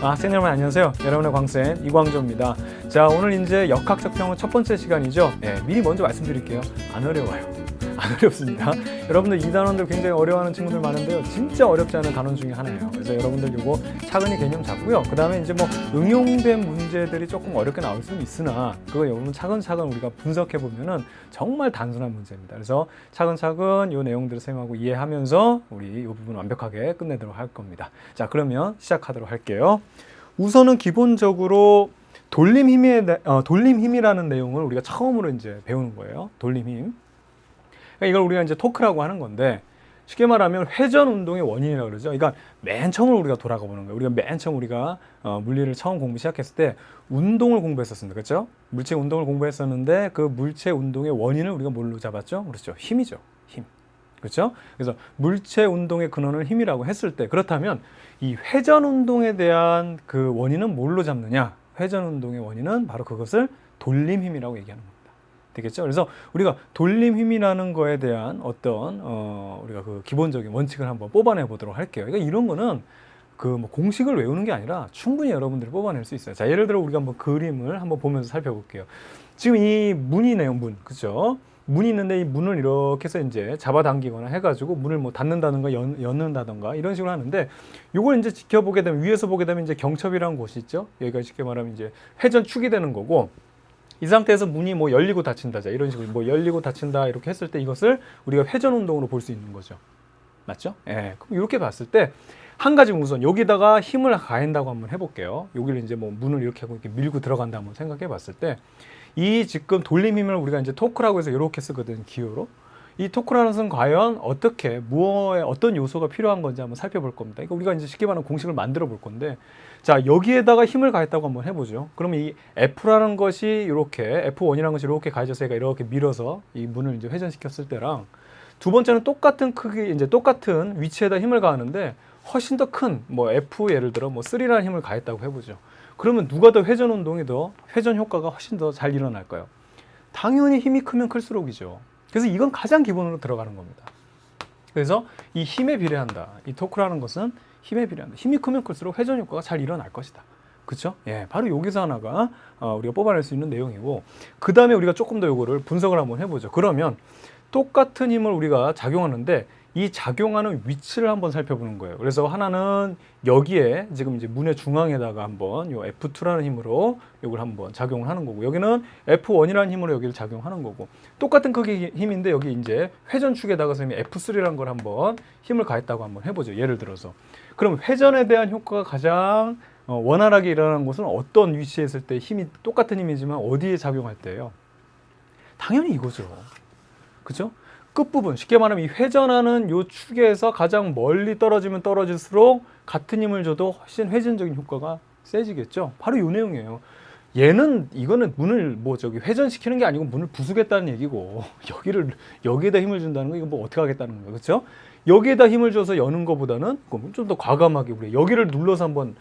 학생 여러분 안녕하세요. 여러분의 광쌤 이광조입니다. 자, 오늘 이제 역학적 평은 첫 번째 시간이죠. 미리 먼저 말씀드릴게요. 안 어려워요. 안 어렵습니다. 여러분들 이 단원들 굉장히 어려워하는 친구들 많은데요. 진짜 어렵지 않은 단원 중에 하나예요. 그래서 여러분들 요거 차근히 개념 잡고요. 그 다음에 이제 뭐 응용된 문제들이 조금 어렵게 나올 수는 있으나 그거 여러분 차근차근 우리가 분석해 보면은 정말 단순한 문제입니다. 그래서 차근차근 요 내용들을 쌤하고 이해하면서 우리 요 부분 완벽하게 끝내도록 할 겁니다. 자, 그러면 시작하도록 할게요. 우선은 기본적으로 돌림힘이라는 내용을 우리가 처음으로 이제 배우는 거예요. 돌림힘. 이걸 우리가 이제 토크라고 하는 건데 쉽게 말하면 회전 운동의 원인이라고 그러죠. 그러니까 맨 처음으로 우리가 돌아가 보는 거예요. 우리가 맨 처음 우리가 물리를 처음 공부 시작했을 때 운동을 공부했었습니다. 그렇죠? 물체 운동을 공부했었는데 그 물체 운동의 원인을 우리가 뭘로 잡았죠? 그렇죠. 힘이죠. 힘. 그렇죠? 그래서 물체 운동의 근원을 힘이라고 했을 때 그렇다면 이 회전 운동에 대한 그 원인은 뭘로 잡느냐? 회전 운동의 원인은 바로 그것을 돌림 힘이라고 얘기하는 겁니다. 되겠죠? 그래서 우리가 돌림 힘이라는 거에 대한 어떤 우리가 그 기본적인 원칙을 한번 뽑아내 보도록 할게요. 그러니까 이런 거는 그 뭐 공식을 외우는 게 아니라 충분히 여러분들이 뽑아낼 수 있어요. 자, 예를 들어 우리가 한번 그림을 한번 보면서 살펴볼게요. 지금 이 문이네요, 문. 그죠? 문이 있는데 이 문을 이렇게 해서 이제 잡아당기거나 해가지고 문을 뭐 닫는다든가 연는다든가 이런 식으로 하는데 요걸 이제 지켜보게 되면 위에서 보게 되면 이제 경첩이라는 곳이 있죠. 여기가 쉽게 말하면 이제 회전축이 되는 거고 이 상태에서 문이 뭐 열리고 닫힌다. 자, 이런 식으로 뭐 열리고 닫힌다 이렇게 했을 때 이것을 우리가 회전 운동으로 볼 수 있는 거죠. 맞죠? 예. 그럼 이렇게 봤을 때 한 가지 우선 여기다가 힘을 가한다고 한번 해볼게요. 여기를 이제 뭐 문을 이렇게 하고 이렇게 밀고 들어간다 한번 생각해 봤을 때 이 지금 돌림 힘을 우리가 이제 토크라고 해서 이렇게 쓰거든, 기호로. 이 토크라는 것은 과연 어떻게, 무엇에 어떤 요소가 필요한 건지 한번 살펴볼 겁니다. 그러니까 우리가 이제 쉽게 말하는 공식을 만들어 볼 건데, 자, 여기에다가 힘을 가했다고 한번 해보죠. 그러면 이 F라는 것이 이렇게, F1이라는 것이 이렇게 가해져서 얘가 이렇게 밀어서 이 문을 이제 회전시켰을 때랑 두 번째는 똑같은 크기, 이제 똑같은 위치에다 힘을 가하는데 훨씬 더 큰, 뭐 F 예를 들어 뭐 3라는 힘을 가했다고 해보죠. 그러면 누가 더 회전 운동이 더, 회전 효과가 훨씬 더 잘 일어날까요? 당연히 힘이 크면 클수록이죠. 그래서 이건 가장 기본으로 들어가는 겁니다. 그래서 이 힘에 비례한다. 이 토크라는 것은 힘에 비례한다. 힘이 크면 클수록 회전 효과가 잘 일어날 것이다. 그렇죠? 예, 바로 여기서 하나가 우리가 뽑아낼 수 있는 내용이고, 그 다음에 우리가 조금 더 이거를 분석을 한번 해보죠. 그러면 똑같은 힘을 우리가 작용하는데 이 작용하는 위치를 한번 살펴보는 거예요. 그래서 하나는 여기에 지금 이제 문의 중앙에다가 한번 요 F2라는 힘으로 이걸 한번 작용을 하는 거고, 여기는 F1이라는 힘으로 여기를 작용하는 거고, 똑같은 크기 힘인데 여기 이제 회전축에다가 선생님이 F3라는 걸 한번 힘을 가했다고 한번 해보죠. 예를 들어서. 그럼 회전에 대한 효과가 가장 원활하게 일어나는 곳은 어떤 위치에 있을 때 힘이 똑같은 힘이지만 어디에 작용할 때예요? 당연히 이거죠. 그죠? 끝부분, 쉽게 말하면 이 회전하는 요 축에서 가장 멀리 떨어지면 떨어질수록 같은 힘을 줘도 훨씬 회전적인 효과가 세지겠죠. 바로 요 내용이에요. 이거는 문을 뭐 저기 회전시키는 게 아니고 문을 부수겠다는 얘기고, 여기에다 힘을 준다는 거 이거 뭐 어떻게 하겠다는 거예요. 그렇죠? 여기에다 힘을 줘서 여는 거보다는 좀 더 과감하게 우리 여기를 눌러서 한번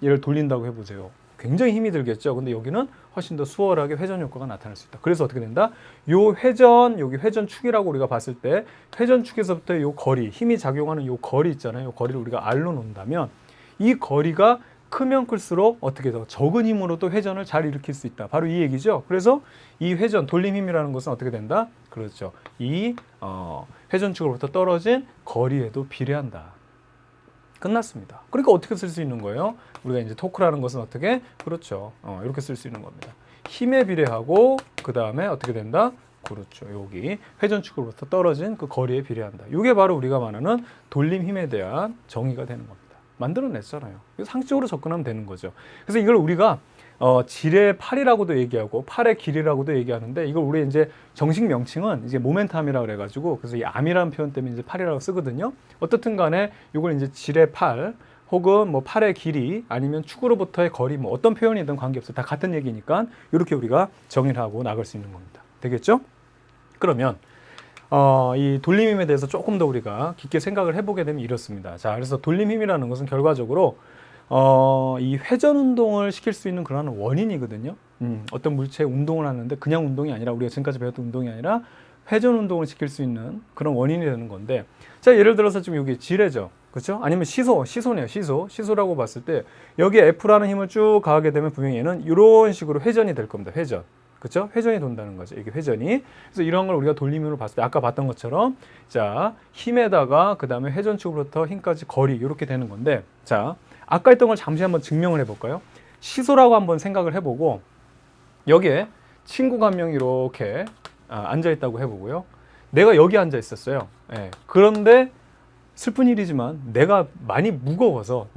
얘를 돌린다고 해보세요. 굉장히 힘이 들겠죠. 근데 여기는 훨씬 더 수월하게 회전 효과가 나타날 수 있다. 그래서 어떻게 된다? 여기 회전축이라고 우리가 봤을 때 회전축에서부터 요 거리, 힘이 작용하는 요 거리 있잖아요. 요 거리를 우리가 R로 놓는다면 이 거리가 크면 클수록 어떻게 더 적은 힘으로도 회전을 잘 일으킬 수 있다. 바로 이 얘기죠. 그래서 이 회전, 돌림 힘이라는 것은 어떻게 된다? 그렇죠. 이 회전축으로부터 떨어진 거리에도 비례한다. 끝났습니다. 그러니까 어떻게 쓸 수 있는 거예요? 우리가 이제 토크라는 것은 어떻게? 그렇죠. 이렇게 쓸 수 있는 겁니다. 힘에 비례하고 그 다음에 어떻게 된다? 그렇죠. 여기 회전축으로부터 떨어진 그 거리에 비례한다. 이게 바로 우리가 말하는 돌림 힘에 대한 정의가 되는 겁니다. 만들어냈잖아요. 상식적으로 접근하면 되는 거죠. 그래서 이걸 우리가 질의 팔이라고도 얘기하고 팔의 길이라고도 얘기하는데, 이걸 우리 이제 정식 명칭은 이제 모멘텀이라고 그래가지고, 그래서 이 암이라는 표현 때문에 이제 팔이라고 쓰거든요. 어떻든 간에 이걸 이제 질의 팔 혹은 뭐 팔의 길이 아니면 축으로부터의 거리, 뭐 어떤 표현이든 관계없어요. 다 같은 얘기니까 이렇게 우리가 정의를 하고 나갈 수 있는 겁니다. 되겠죠? 그러면 이 돌림힘에 대해서 조금 더 우리가 깊게 생각을 해보게 되면 이렇습니다. 자, 그래서 돌림힘이라는 것은 결과적으로 이 회전 운동을 시킬 수 있는 그런 원인이거든요. 어떤 물체의 운동을 하는데 그냥 운동이 아니라 우리가 지금까지 배웠던 운동이 아니라 회전 운동을 시킬 수 있는 그런 원인이 되는 건데, 자, 예를 들어서 지금 여기 지뢰죠. 그렇죠? 아니면 시소네요. 시소라고 봤을 때 여기에 F라는 힘을 쭉 가하게 되면 분명히 얘는 이런 식으로 회전이 될 겁니다. 회전. 그렇죠? 회전이 돈다는 거죠. 이게 회전이. 그래서 이런 걸 우리가 돌림으로 봤을 때 아까 봤던 것처럼 자, 힘에다가 그다음에 회전축으로부터 힘까지 거리 이렇게 되는 건데 자, 아까 했던 걸 잠시 한번 증명을 해 볼까요? 시소라고 한번 생각을 해 보고 여기에 친구가 한 명이 이렇게 앉아 있다고 해 보고요. 내가 여기 앉아 있었어요. 예. 그런데 슬픈 일이지만 내가 많이 무거워서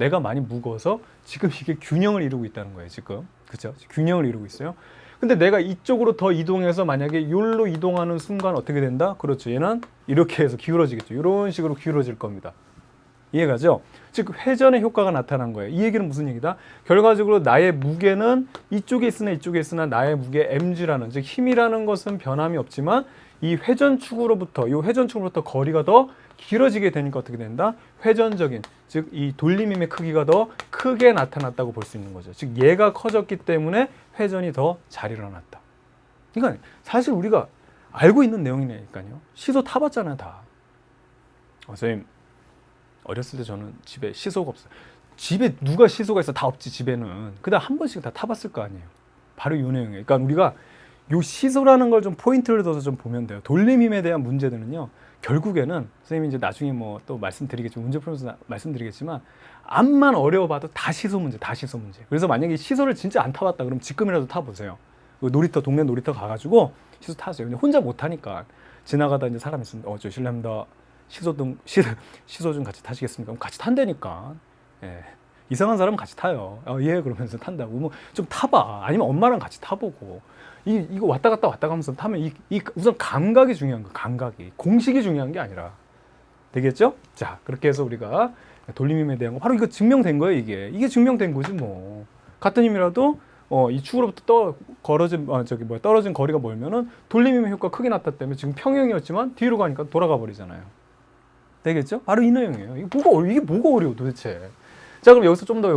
지금 이게 균형을 이루고 있다는 거예요. 지금 그렇죠? 균형을 이루고 있어요. 근데 내가 이쪽으로 더 이동해서 만약에 요로 이동하는 순간 어떻게 된다? 그렇죠. 얘는 이렇게 해서 기울어지겠죠. 이런 식으로 기울어질 겁니다. 이해가죠? 즉 회전의 효과가 나타난 거예요. 이 얘기는 무슨 얘기다? 결과적으로 나의 무게는 이쪽에 있으나 나의 무게 mg라는 즉 힘이라는 것은 변함이 없지만 이 회전축으로부터 거리가 더 길어지게 되니까 어떻게 된다? 회전적인 즉 이 돌림힘의 크기가 더 크게 나타났다고 볼 수 있는 거죠. 즉 얘가 커졌기 때문에 회전이 더 잘 일어났다. 그러니까 사실 우리가 알고 있는 내용이니까요. 시소 타봤잖아요, 다. 선생님 어렸을 때 저는 집에 시소가 없어요. 집에 누가 시소가 있어? 다 없지 집에는. 그다음 한 번씩 다 타봤을 거 아니에요. 바로 이 내용이에요. 그러니까 우리가 요 시소라는 걸 좀 포인트를 둬서 좀 보면 돼요. 돌림힘에 대한 문제들은요. 결국에는 선생님이 이제 나중에 뭐 또 말씀드리겠지만 문제 풀면서 말씀드리겠지만 암만 어려워봐도 다 시소 문제. 그래서 만약에 시소를 진짜 안 타봤다 그럼 지금이라도 타보세요. 동네 놀이터 가가지고 시소 타세요. 근데 혼자 못 타니까 지나가다 이제 사람 있으면 저 실례합니다. 시소 좀 같이 타시겠습니까? 그럼 같이 탄다니까. 예. 이상한 사람은 같이 타요. 예, 그러면서 탄다고. 뭐 좀 타봐. 아니면 엄마랑 같이 타보고. 이거 왔다 갔다 가면서 타면 우선 감각이 중요한 거예요. 감각이. 공식이 중요한 게 아니라. 되겠죠? 자, 그렇게 해서 우리가 돌림힘에 대한 거 바로 이거 증명된 거예요, 이게. 이게 증명된 거지 뭐. 같은 힘이라도 이 축으로부터 떨어진 거리가 멀면은 돌림힘의 효과 크게 나타났기 때문에 지금 평형이었지만 뒤로 가니까 돌아가 버리잖아요. 되겠죠? 바로 이 내용이에요. 이게 뭐가 어려워 도대체. 자, 그럼 여기서 좀 더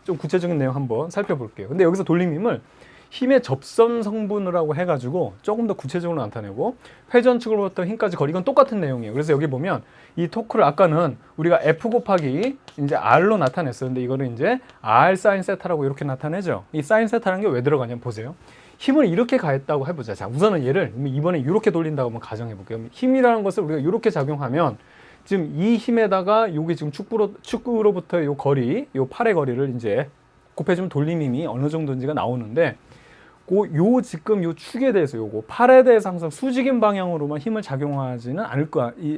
좀 구체적인 내용 한번 살펴볼게요. 근데 여기서 돌림힘을 힘의 접선 성분이라고 해가지고 조금 더 구체적으로 나타내고 회전축으로부터 힘까지 거리 이건 똑같은 내용이에요. 그래서 여기 보면 이 토크를 아까는 우리가 F 곱하기 이제 R로 나타냈었는데 이거는 이제 R 사인 세타라고 이렇게 나타내죠. 이 사인 세타라는 게 왜 들어가냐면 보세요. 힘을 이렇게 가했다고 해보자. 자, 우선은 얘를 이번에 이렇게 돌린다고 한번 가정해 볼게요. 힘이라는 것을 우리가 이렇게 작용하면 지금 이 힘에다가 요게 지금 축구로부터 요 거리, 요 팔의 거리를 이제 곱해주면 돌림힘이 어느 정도인지가 나오는데 지금 요 축에 대해서 요거 팔에 대해서 항상 수직인 방향으로만 힘을 작용하지는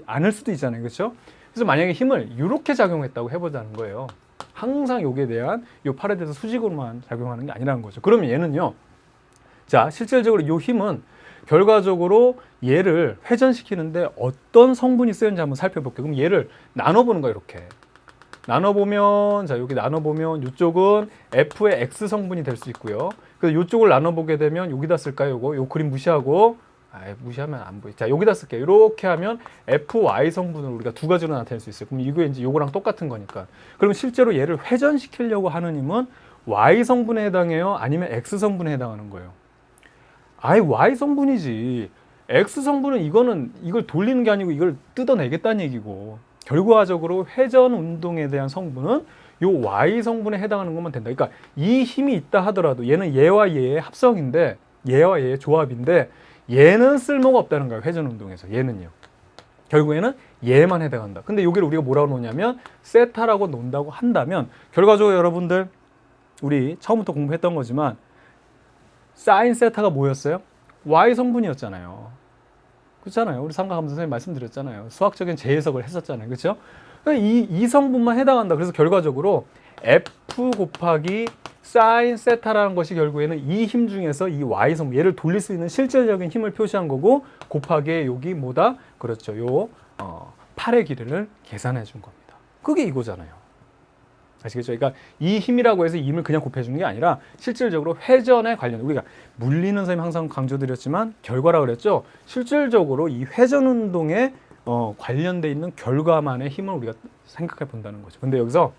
않을 수도 있잖아요. 그렇죠? 그래서 만약에 힘을 이렇게 작용했다고 해보자는 거예요. 항상 요게 대한 요 팔에 대해서 수직으로만 작용하는 게 아니라는 거죠. 그러면 얘는요. 자, 실질적으로 요 힘은 결과적으로 얘를 회전시키는데 어떤 성분이 쓰였는지 한번 살펴볼게요. 그럼 얘를 나눠보는 거예요. 이렇게. 나눠보면 여기 나눠보면 이쪽은 F의 X 성분이 될 수 있고요. 그래서 이쪽을 나눠보게 되면 여기다 쓸까요? 요 그림 무시하고 무시하면 안 보이. 자, 여기다 쓸게요. 이렇게 하면 FY 성분을 우리가 두 가지로 나타낼 수 있어요. 그럼 이거 이제 요거랑 똑같은 거니까. 그러면 실제로 얘를 회전시키려고 하는 힘은 Y 성분에 해당해요? 아니면 X 성분에 해당하는 거예요? Y 성분이지. X 성분은 이걸 돌리는 게 아니고 이걸 뜯어내겠다는 얘기고. 결과적으로 회전 운동에 대한 성분은 요 Y 성분에 해당하는 것만 된다. 그러니까 이 힘이 있다 하더라도 얘는 얘와 얘의 합성인데 얘와 얘의 조합인데 얘는 쓸모가 없다는 거예요. 회전 운동에서. 얘는요. 결국에는 얘만 해당한다. 근데 여기를 우리가 뭐라고 놓냐면 세타라고 놓는다고 한다면 결과적으로 여러분들 우리 처음부터 공부했던 거지만 사인 세타가 뭐였어요? Y 성분이었잖아요. 그렇잖아요. 우리 삼각함수 선생님 말씀드렸잖아요. 수학적인 재해석을 했었잖아요. 그렇죠? 이 성분만 해당한다. 그래서 결과적으로 F 곱하기 사인 세타라는 것이 결국에는 이 힘 중에서 이 Y 성분, 얘를 돌릴 수 있는 실질적인 힘을 표시한 거고 곱하기 여기 뭐다? 그렇죠. 요 팔의 길이를 계산해 준 겁니다. 그게 이거잖아요. 아시겠죠? 그러니까 이 힘이라고 해서 이 힘을 그냥 곱해주는 게 아니라 실질적으로 회전에 관련 우리가 물리는 선생님 항상 강조드렸지만 결과라 그랬죠. 실질적으로 이 회전 운동에 관련돼 있는 결과만의 힘을 우리가 생각해 본다는 거죠. 근데 여기서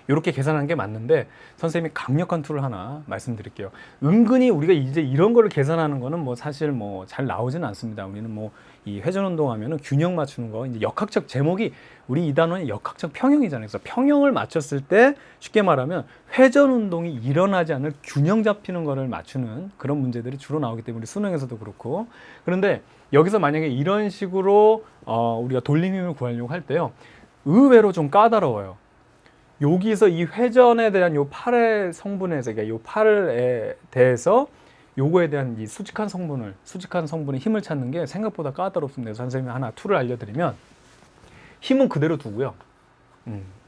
이렇게 계산하는 게 맞는데 선생님이 강력한 툴을 하나 말씀드릴게요. 은근히 우리가 이제 이런 거를 계산하는 거는 뭐 사실 뭐 잘 나오지는 않습니다. 우리는 뭐 이 회전 운동하면은 균형 맞추는 거, 이제 역학적 제목이 우리 이 단원이 역학적 평형이잖아요. 그래서 평형을 맞췄을 때 쉽게 말하면 회전 운동이 일어나지 않을 균형 잡히는 거를 맞추는 그런 문제들이 주로 나오기 때문에 우리 수능에서도 그렇고. 그런데 여기서 만약에 이런 식으로 우리가 돌림 힘을 구하려고 할 때요, 의외로 좀 까다로워요. 여기서 이 회전에 대한 요 팔의 성분에서, 그러니까 요 팔에 대해서 요거에 대한 이 수직한 성분의 힘을 찾는 게 생각보다 까다롭습니다. 그래서 선생님이 하나 툴을 알려드리면, 힘은 그대로 두고요.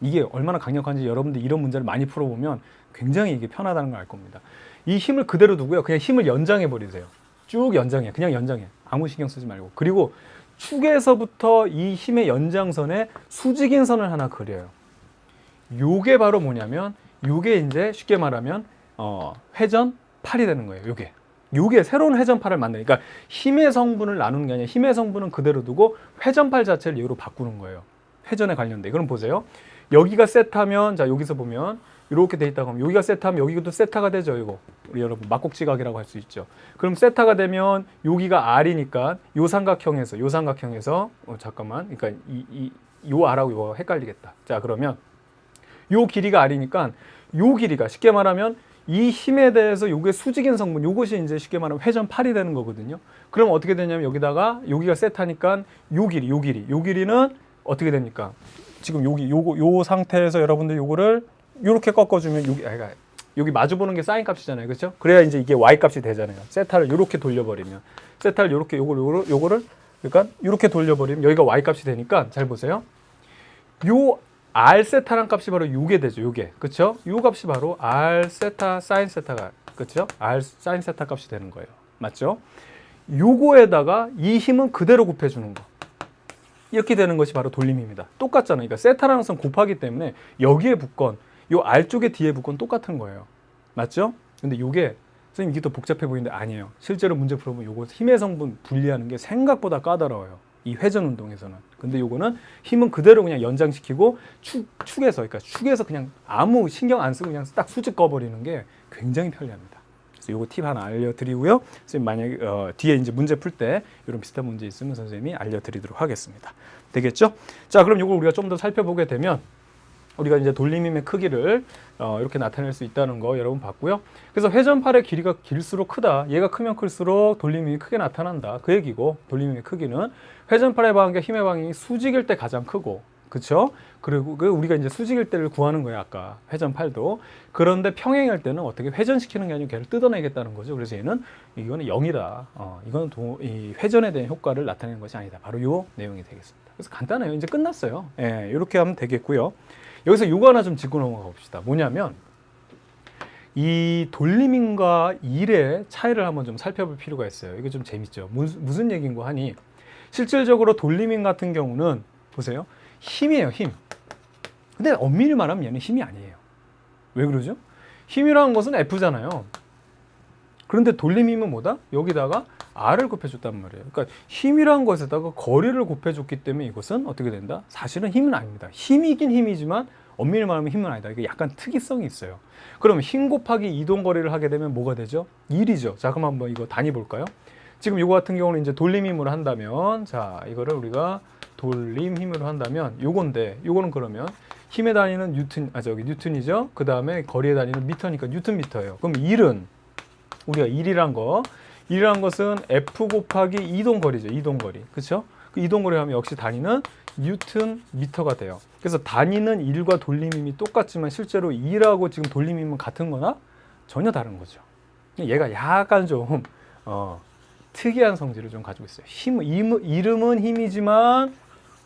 이게 얼마나 강력한지 여러분들 이런 문제를 많이 풀어보면 굉장히 이게 편하다는 걸 알 겁니다. 이 힘을 그대로 두고요. 그냥 힘을 연장해 버리세요. 쭉 연장해. 그냥 연장해. 아무 신경 쓰지 말고. 그리고 축에서부터 이 힘의 연장선에 수직인 선을 하나 그려요. 요게 바로 뭐냐면, 요게 이제 쉽게 말하면 회전 팔이 되는 거예요. 요게 새로운 회전팔을 만드는, 그러니까 힘의 성분을 나누는 게 아니라 힘의 성분은 그대로 두고 회전팔 자체를 얘로 바꾸는 거예요. 회전에 관련돼. 그럼 보세요. 여기가 세타면, 자 여기서 보면 이렇게 돼 있다고 하면, 여기가 세타면 여기도 세타가 되죠. 이거 우리 여러분 막곡지각이라고 할 수 있죠. 그럼 세타가 되면 여기가 R이니까 요 삼각형에서 잠깐만, 그러니까 요 R하고 이거 헷갈리겠다. 자 그러면 요 길이가 R이니까 요 길이가 쉽게 말하면 이 힘에 대해서 요게 수직인 성분, 요것이 이제 쉽게 말하면 회전팔이 되는 거거든요. 그럼 어떻게 되냐면 여기다가 여기가 세타니까 요 길이는 어떻게 됩니까? 지금 요 상태에서 여러분들 요거를 요렇게 꺾어주면 여기 마주 보는 게 사인 값이잖아요. 그렇죠? 그래야 이제 이게 y 값이 되잖아요. 세타를 요렇게 돌려버리면, 세타를 요렇게 요거를 그러니까 요렇게 돌려버리면 여기가 y 값이 되니까, 잘 보세요. 요 r 세타란 값이 바로 요게 되죠. 요게. 그렇죠? 요 값이 바로 r 세타 사인 세타가, 그렇죠? r 사인 세타 값이 되는 거예요. 맞죠? 요거에다가 이 힘은 그대로 곱해주는 거. 이렇게 되는 것이 바로 돌림입니다. 똑같잖아요. 그러니까 세타라는 선 곱하기 때문에 여기에 붙건 요 R쪽에 뒤에 붙건 똑같은 거예요. 맞죠? 근데 요게 선생님 이게 더 복잡해 보이는데 아니에요. 실제로 문제 풀어보면 요거 힘의 성분 분리하는 게 생각보다 까다로워요. 이 회전 운동에서는. 근데 요거는 힘은 그대로 그냥 연장시키고 축에서 그냥 아무 신경 안 쓰고 그냥 딱 수직 꺼버리는 게 굉장히 편리합니다. 그래서 요거 팁 하나 알려드리고요. 선생님 만약에 뒤에 이제 문제 풀 때 이런 비슷한 문제 있으면 선생님이 알려드리도록 하겠습니다. 되겠죠? 자, 그럼 요걸 우리가 좀 더 살펴보게 되면, 우리가 이제 돌림힘의 크기를 이렇게 나타낼 수 있다는 거 여러분 봤고요. 그래서 회전팔의 길이가 길수록 크다. 얘가 크면 클수록 돌림힘이 크게 나타난다. 그 얘기고, 돌림힘의 크기는 회전팔의 방향과 힘의 방향이 수직일 때 가장 크고, 그렇죠? 그리고 우리가 이제 수직일 때를 구하는 거예요. 아까 회전팔도. 그런데 평행일 때는 어떻게 회전시키는 게 아니고 걔를 뜯어내겠다는 거죠. 그래서 이거는 0이다. 이거는 이 회전에 대한 효과를 나타내는 것이 아니다. 바로 요 내용이 되겠습니다. 그래서 간단해요. 이제 끝났어요. 예, 이렇게 하면 되겠고요. 여기서 요거 하나 좀 짚고 넘어가 봅시다. 뭐냐면, 이 돌림힘과 일의 차이를 한번 좀 살펴볼 필요가 있어요. 이거 좀 재밌죠. 무슨 얘기인고 하니, 실질적으로 돌림힘 같은 경우는 보세요. 힘이에요, 힘. 근데 엄밀히 말하면 얘는 힘이 아니에요. 왜 그러죠? 힘이라는 것은 F잖아요. 그런데 돌림힘은 뭐다? 여기다가 R을 곱해줬단 말이에요. 그러니까 힘이라는 것에다가 거리를 곱해줬기 때문에 이것은 어떻게 된다? 사실은 힘은 아닙니다. 힘이긴 힘이지만 엄밀히 말하면 힘은 아니다. 이게 약간 특이성이 있어요. 그러면 힘 곱하기 이동거리를 하게 되면 뭐가 되죠? 1이죠. 자, 그럼 한번 이거 단위 볼까요? 지금 이거 같은 경우는 이제 돌림힘으로 한다면, 자, 이거를 우리가 돌림힘으로 한다면 요건데, 요거는 그러면 힘의 단위는 뉴턴이죠. 그 다음에 거리의 단위는 미터니까 뉴턴미터예요. 그럼 1은 우리가 1이란 것은 F 곱하기 이동거리죠. 이동거리. 그렇죠? 그 이동거리 하면 역시 단위는 뉴턴미터가 돼요. 그래서 단위는 1과 돌림힘이 똑같지만 실제로 2라고 지금 돌림힘은 같은 거나 전혀 다른 거죠. 얘가 약간 좀 특이한 성질을 좀 가지고 있어요. 이름은 힘이지만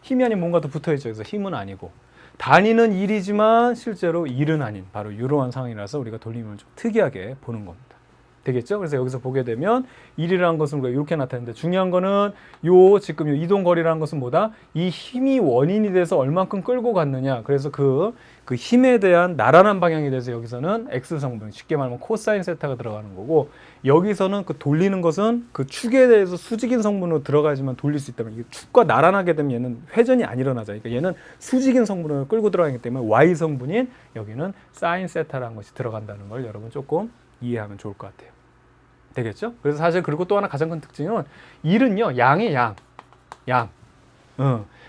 힘이 아닌 뭔가 더 붙어있죠. 그래서 힘은 아니고, 단위는 1이지만 실제로 1은 아닌 바로 이러한 상황이라서 우리가 돌림힘을 좀 특이하게 보는 겁니다. 되겠죠? 그래서 여기서 보게 되면 1이라는 것은 우리가 이렇게 나타내는데 중요한 거는 요 지금 요 이동 거리라는 것은 뭐다? 이 힘이 원인이 돼서 얼만큼 끌고 갔느냐. 그래서 그 힘에 대한 나란한 방향에 대해서 여기서는 X 성분, 쉽게 말하면 코사인 세타가 들어가는 거고 여기서는 그 돌리는 것은 그 축에 대해서 수직인 성분으로 들어가지만 돌릴 수 있다면 이 축과 나란하게 되면 얘는 회전이 안 일어나죠. 그러니까 얘는 수직인 성분을 끌고 들어가기 때문에 Y 성분인 여기는 사인 세타라는 것이 들어간다는 걸 여러분 조금 이해하면 좋을 것 같아요. 되겠죠? 그래서 사실 그리고 또 하나 가장 큰 특징은 1은요 양의 양.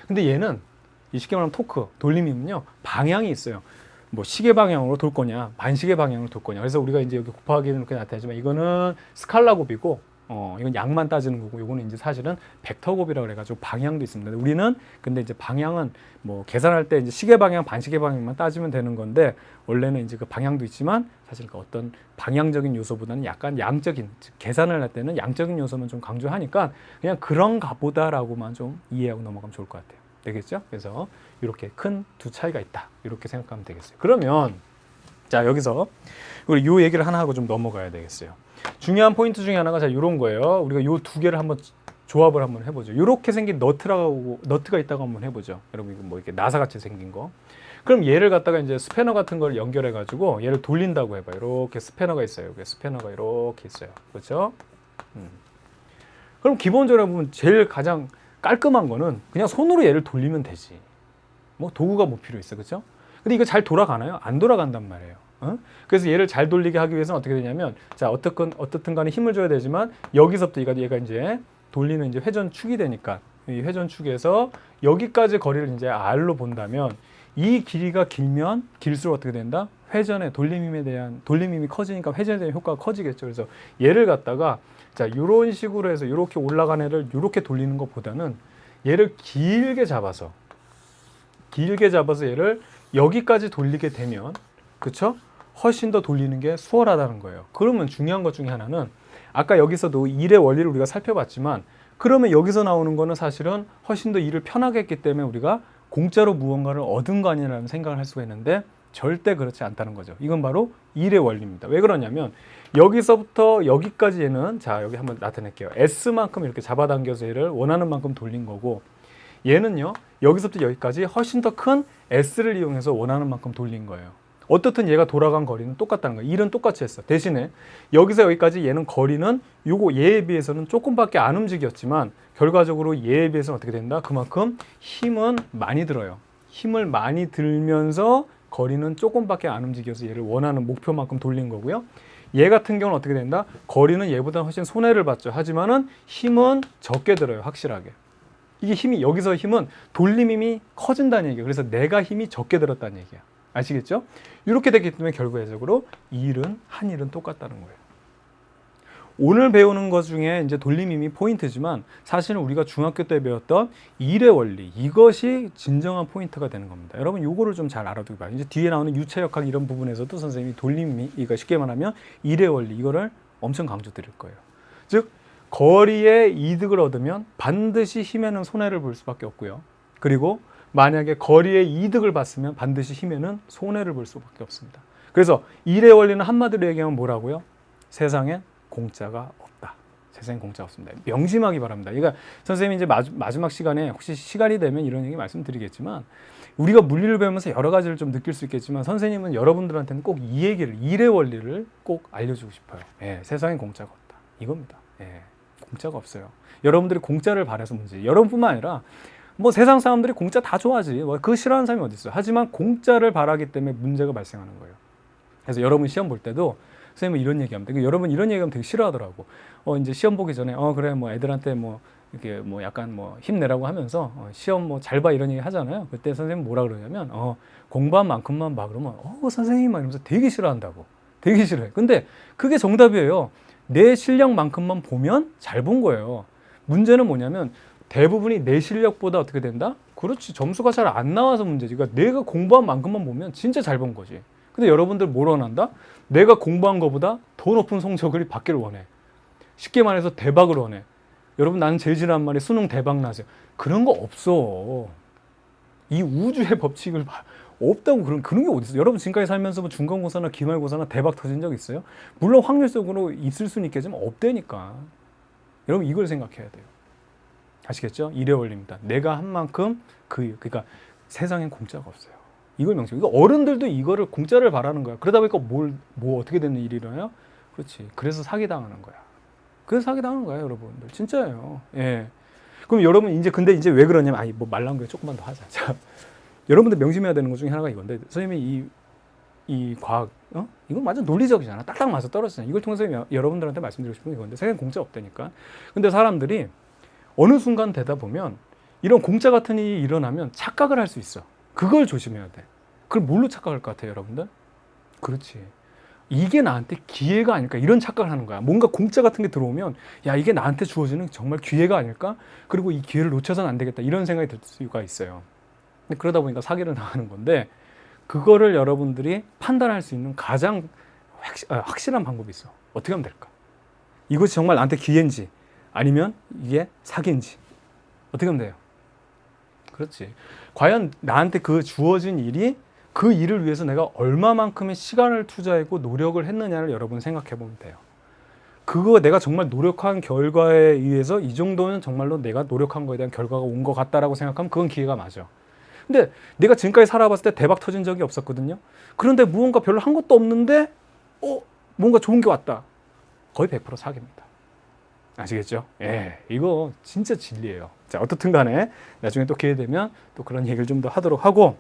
근데 얘는 이 쉽게 말하면 토크, 돌림이면요 방향이 있어요. 뭐 시계 방향으로 돌 거냐, 반시계 방향으로 돌 거냐. 그래서 우리가 이제 여기 곱하기는 이렇게 나타나지만 이거는 스칼라 곱이고 이건 양만 따지는 거고 이거는 이제 사실은 벡터 곱이라고 그래가지고 방향도 있습니다. 우리는 근데 이제 방향은 뭐 계산할 때 이제 시계 방향, 반시계 방향만 따지면 되는 건데 원래는 이제 그 방향도 있지만 사실 그 어떤 방향적인 요소보다는 약간 양적인, 즉 계산을 할 때는 양적인 요소만 좀 강조하니까 그냥 그런가 보다라고만 좀 이해하고 넘어가면 좋을 것 같아요. 되겠죠? 그래서 이렇게 큰 두 차이가 있다. 이렇게 생각하면 되겠어요. 그러면 자 여기서 우리 요 얘기를 하나 하고 좀 넘어가야 되겠어요. 중요한 포인트 중에 하나가 자 이런 거예요. 우리가 요 두 개를 한번 조합을 한번 해보죠. 이렇게 생긴 너트가 있다고 한번 해보죠. 여러분 이거 뭐 이렇게 나사 같이 생긴 거. 그럼 얘를 갖다가 이제 스패너 같은 걸 연결해 가지고 얘를 돌린다고 해봐요. 이렇게 스패너가 있어요. 여기 스패너가 이렇게 있어요. 그렇죠? 그럼 기본적으로 보면 제일 가장 깔끔한 거는 그냥 손으로 얘를 돌리면 되지. 뭐 도구가 뭐 필요 있어, 그렇죠? 근데 이거 잘 돌아가나요? 안 돌아간단 말이에요. 그래서 얘를 잘 돌리게 하기 위해서는 어떻게 되냐면, 자 어떻든 간에 힘을 줘야 되지만 여기서부터 얘가 이제 돌리는 이제 회전축이 되니까 이 회전축에서 여기까지 거리를 이제 R로 본다면 이 길이가 길면 길수록 어떻게 된다? 회전의 돌림힘이 커지니까 회전에 대한 효과가 커지겠죠. 그래서 얘를 갖다가 자 이런 식으로 해서 이렇게 올라간 애를 이렇게 돌리는 것보다는 얘를 길게 잡아서 얘를 여기까지 돌리게 되면 그렇죠? 훨씬 더 돌리는 게 수월하다는 거예요. 그러면 중요한 것 중에 하나는 아까 여기서도 일의 원리를 우리가 살펴봤지만 그러면 여기서 나오는 거는 사실은 훨씬 더 일을 편하게 했기 때문에 우리가 공짜로 무언가를 얻은 거 아니라는 생각을 할 수가 있는데 절대 그렇지 않다는 거죠. 이건 바로 일의 원리입니다. 왜 그러냐면 여기서부터 여기까지 얘는 자 여기 한번 나타낼게요. S만큼 이렇게 잡아당겨서 얘를 원하는 만큼 돌린 거고 얘는요 여기서부터 여기까지 훨씬 더 큰 S를 이용해서 원하는 만큼 돌린 거예요. 어떻든 얘가 돌아간 거리는 똑같다는 거예요. 일은 똑같이 했어. 대신에 여기서 여기까지 얘는 거리는 요거 얘에 비해서는 조금밖에 안 움직였지만 결과적으로 얘에 비해서는 어떻게 된다? 그만큼 힘은 많이 들어요. 힘을 많이 들면서 거리는 조금밖에 안 움직여서 얘를 원하는 목표만큼 돌린 거고요. 얘 같은 경우는 어떻게 된다? 거리는 얘보다 훨씬 손해를 봤죠. 하지만은 힘은 적게 들어요. 확실하게. 이게 힘이 여기서 힘은 돌림 힘이 커진다는 얘기예요. 그래서 내가 힘이 적게 들었다는 얘기야. 아시겠죠? 이렇게 됐기 때문에 결과적으로 한 일은 똑같다는 거예요. 오늘 배우는 것 중에 이제 돌림힘이 포인트지만 사실은 우리가 중학교 때 배웠던 일의 원리 이것이 진정한 포인트가 되는 겁니다. 여러분 요거를 좀 잘 알아두기 바랍니다. 이제 뒤에 나오는 유체역학 이런 부분에서도 선생님이 돌림힘이 이거 쉽게 말하면 일의 원리 이거를 엄청 강조드릴 거예요. 즉 거리의 이득을 얻으면 반드시 힘에는 손해를 볼 수밖에 없고요. 그리고 만약에 거리의 이득을 봤으면 반드시 힘에는 손해를 볼 수밖에 없습니다. 그래서 일의 원리는 한마디로 얘기하면 뭐라고요? 세상엔 공짜가 없다. 세상엔 공짜가 없습니다. 명심하기 바랍니다. 그러니까 선생님이 이제 마지막 시간에 혹시 시간이 되면 이런 얘기 말씀드리겠지만 우리가 물리를 배우면서 여러 가지를 좀 느낄 수 있겠지만 선생님은 여러분들한테는 꼭 이 얘기를 일의 원리를 꼭 알려주고 싶어요. 예, 세상엔 공짜가 없다. 이겁니다. 예, 공짜가 없어요. 여러분들이 공짜를 바라서 문제. 여러분뿐만 아니라 뭐 세상 사람들이 공짜 다 좋아하지. 뭐 그거 싫어하는 사람이 어디 있어요. 하지만 공짜를 바라기 때문에 문제가 발생하는 거예요. 그래서 여러분 시험 볼 때도 선생님은 이런 얘기합니다. 그러니까 여러분 이런 얘기하면 되게 싫어하더라고. 이제 시험 보기 전에 그래 뭐 애들한테 뭐 이렇게 뭐 약간 뭐 힘내라고 하면서 시험 뭐 잘 봐 이런 얘기 하잖아요. 그때 선생님 뭐라 그러냐면 공부한 만큼만 봐 그러면 선생님 막 이러면서 되게 싫어한다고. 되게 싫어해. 근데 그게 정답이에요. 내 실력만큼만 보면 잘 본 거예요. 문제는 뭐냐면 대부분이 내 실력보다 어떻게 된다? 그렇지. 점수가 잘 안 나와서 문제지. 그러니까 내가 공부한 만큼만 보면 진짜 잘 본 거지. 근데 여러분들 뭘 원한다? 내가 공부한 것보다 더 높은 성적을 받기를 원해. 쉽게 말해서 대박을 원해. 여러분 나는 제일 싫어하는 말이 수능 대박 나세요. 그런 거 없어. 이 우주의 법칙을 없다고. 그런 게 어디 있어요? 여러분 지금까지 살면서 뭐 중간고사나 기말고사나 대박 터진 적 있어요? 물론 확률적으로 있을 수는 있겠지만 없다니까. 여러분 이걸 생각해야 돼요. 아시겠죠? 일의 원리입니다. 내가 한 만큼 그러니까 세상엔 공짜가 없어요. 이걸 명심. 이거 어른들도 이거를 공짜를 바라는 거야. 그러다 보니까 뭐 어떻게 되는 일이 일어나요? 그렇지. 그래서 사기 당하는 거야. 그래서 사기 당하는 거예요, 여러분들. 진짜예요. 예. 그럼 여러분 근데 이제 왜 그러냐면 뭐 말 나온 거 조금만 더 하자. 자, 여러분들 명심해야 되는 것 중에 하나가 이건데, 선생님이 이 과학, 이건 완전 논리적이잖아. 딱딱 맞아 떨어지잖아. 이걸 통해서 여러분들한테 말씀드리고 싶은 게 이건데, 세상에 공짜 없다니까. 근데 사람들이 어느 순간 되다 보면 이런 공짜 같은 일이 일어나면 착각을 할 수 있어. 그걸 조심해야 돼. 그걸 뭘로 착각할 것 같아요, 여러분들? 그렇지. 이게 나한테 기회가 아닐까, 이런 착각을 하는 거야. 뭔가 공짜 같은 게 들어오면 야, 이게 나한테 주어지는 정말 기회가 아닐까? 그리고 이 기회를 놓쳐서는 안 되겠다, 이런 생각이 들 수가 있어요. 근데 그러다 보니까 사기를 당하는 건데, 그거를 여러분들이 판단할 수 있는 가장 확실한 방법이 있어. 어떻게 하면 될까? 이것이 정말 나한테 기회인지 아니면 이게 사기인지 어떻게 하면 돼요? 그렇지. 과연 나한테 그 주어진 일이, 그 일을 위해서 내가 얼마만큼의 시간을 투자하고 노력을 했느냐를 여러분 생각해 보면 돼요. 그거 내가 정말 노력한 결과에 의해서 이 정도는 정말로 내가 노력한 거에 대한 결과가 온 것 같다라고 생각하면 그건 기회가 맞아. 근데 내가 지금까지 살아봤을 때 대박 터진 적이 없었거든요. 그런데 무언가 별로 한 것도 없는데 뭔가 좋은 게 왔다. 거의 100% 사기입니다. 아시겠죠? 예, 이거 진짜 진리예요. 자, 어떻든 간에 나중에 또 기회 되면 또 그런 얘기를 좀 더 하도록 하고,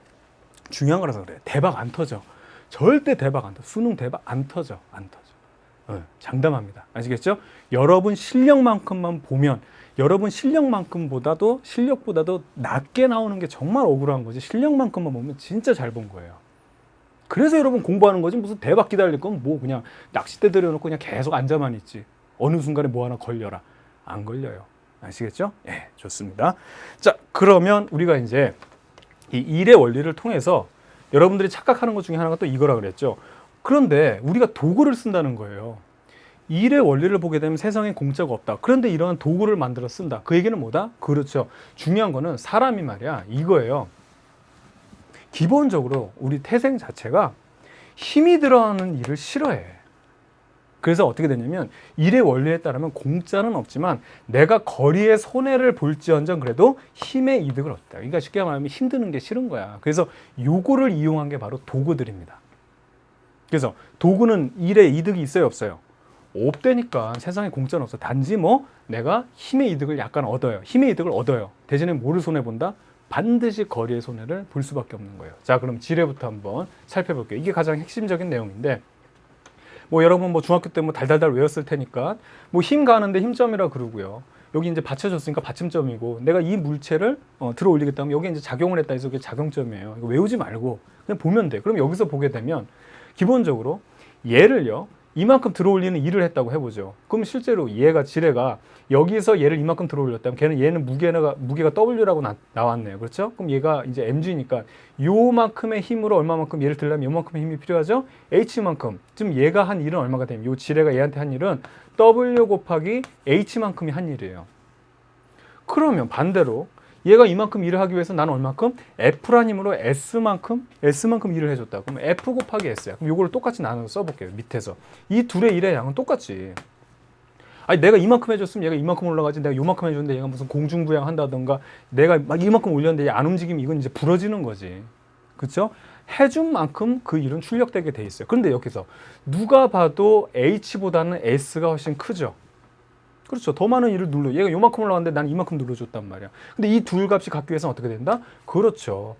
중요한 거라서 그래. 대박 안 터져. 절대 대박 안 터져. 수능 대박 안 터져. 안 터져. 장담합니다. 아시겠죠? 여러분 실력만큼만 보면, 여러분 실력보다도 낮게 나오는 게 정말 억울한 거지. 실력만큼만 보면 진짜 잘 본 거예요. 그래서 여러분 공부하는 거지. 무슨 대박 기다릴 건 뭐 그냥 낚싯대 들여놓고 그냥 계속 앉아만 있지. 어느 순간에 뭐 하나 걸려라. 안 걸려요. 아시겠죠? 예, 좋습니다. 자, 그러면 우리가 이제 이 일의 원리를 통해서 여러분들이 착각하는 것 중에 하나가 또 이거라 그랬죠. 그런데 우리가 도구를 쓴다는 거예요. 일의 원리를 보게 되면 세상에 공짜가 없다. 그런데 이러한 도구를 만들어 쓴다. 그 얘기는 뭐다? 그렇죠. 중요한 거는 사람이 말이야, 이거예요. 기본적으로 우리 태생 자체가 힘이 들어가는 일을 싫어해. 그래서 어떻게 되냐면 일의 원리에 따르면 공짜는 없지만 내가 거리에 손해를 볼지언정 그래도 힘의 이득을 얻다. 그러니까 쉽게 말하면 힘드는 게 싫은 거야. 그래서 요거를 이용한 게 바로 도구들입니다. 그래서 도구는 일에 이득이 있어요, 없어요? 없다니까. 세상에 공짜는 없어. 단지 뭐 내가 힘의 이득을 약간 얻어요. 힘의 이득을 얻어요. 대신에 뭐를 손해본다? 반드시 거리의 손해를 볼 수밖에 없는 거예요. 자, 그럼 지뢰부터 한번 살펴볼게요. 이게 가장 핵심적인 내용인데, 뭐 여러분 뭐 중학교 때 뭐 달달달 외웠을 테니까 뭐 힘 가는데 힘점이라 그러고요. 여기 이제 받쳐줬으니까 받침점이고, 내가 이 물체를 들어 올리겠다 하면 여기 이제 작용을 했다 해서 그게 작용점이에요. 이거 외우지 말고 그냥 보면 돼. 그럼 여기서 보게 되면 기본적으로 얘를요, 이만큼 들어 올리는 일을 했다고 해보죠. 그럼 실제로 얘가, 지뢰가 여기서 얘를 이만큼 들어 올렸다면 얘는 무게가 W라고 나왔네요. 그렇죠? 그럼 얘가 이제 mg니까 요만큼의 힘으로 얼마만큼 얘를 들려면 요만큼의 힘이 필요하죠? h만큼. 지금 얘가 한 일은 얼마가 되면, 요 지뢰가 얘한테 한 일은 W 곱하기 h만큼이 한 일이에요. 그러면 반대로 얘가 이만큼 일을 하기 위해서 나는 얼마큼? F란 힘으로 S만큼 일을 해줬다. 그럼 F 곱하기 S야. 그럼 요거를 똑같이 나눠서 써볼게요. 밑에서. 이 둘의 일의 양은 똑같지. 아니, 내가 이만큼 해줬으면 얘가 이만큼 올라가지. 내가 요만큼 해줬는데 얘가 무슨 공중부양 한다던가, 내가 막 이만큼 올렸는데 얘 안 움직이면 이건 이제 부러지는 거지. 그쵸? 해준 만큼 그 일은 출력되게 돼 있어요. 그런데 여기서 누가 봐도 H보다는 S가 훨씬 크죠. 그렇죠. 더 많은 일을 눌러. 얘가 요만큼 올라갔는데 난 이만큼 눌러줬단 말이야. 근데 이 둘 값이 같기 위해서는 어떻게 된다? 그렇죠.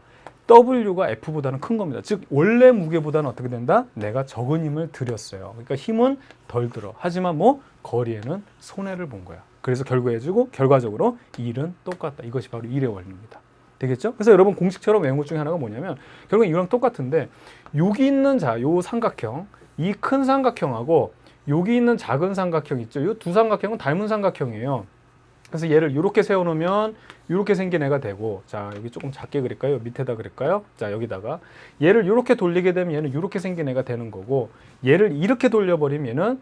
W가 F보다는 큰 겁니다. 즉 원래 무게보다는 어떻게 된다? 내가 적은 힘을 들였어요. 그러니까 힘은 덜 들어. 하지만 뭐 거리에는 손해를 본 거야. 그래서 결과적으로 일은 똑같다. 이것이 바로 일의 원리입니다. 되겠죠? 그래서 여러분 공식처럼 외운 것 중에 하나가 뭐냐면, 결국 이거랑 똑같은데, 여기 있는 요 삼각형, 이 큰 삼각형하고 여기 있는 작은 삼각형 있죠? 이 두 삼각형은 닮은 삼각형이에요. 그래서 얘를 이렇게 세워놓으면 이렇게 생긴 애가 되고, 자, 여기 조금 작게 그릴까요? 밑에다 그릴까요? 자, 여기다가 얘를 이렇게 돌리게 되면 얘는 이렇게 생긴 애가 되는 거고, 얘를 이렇게 돌려버리면 얘는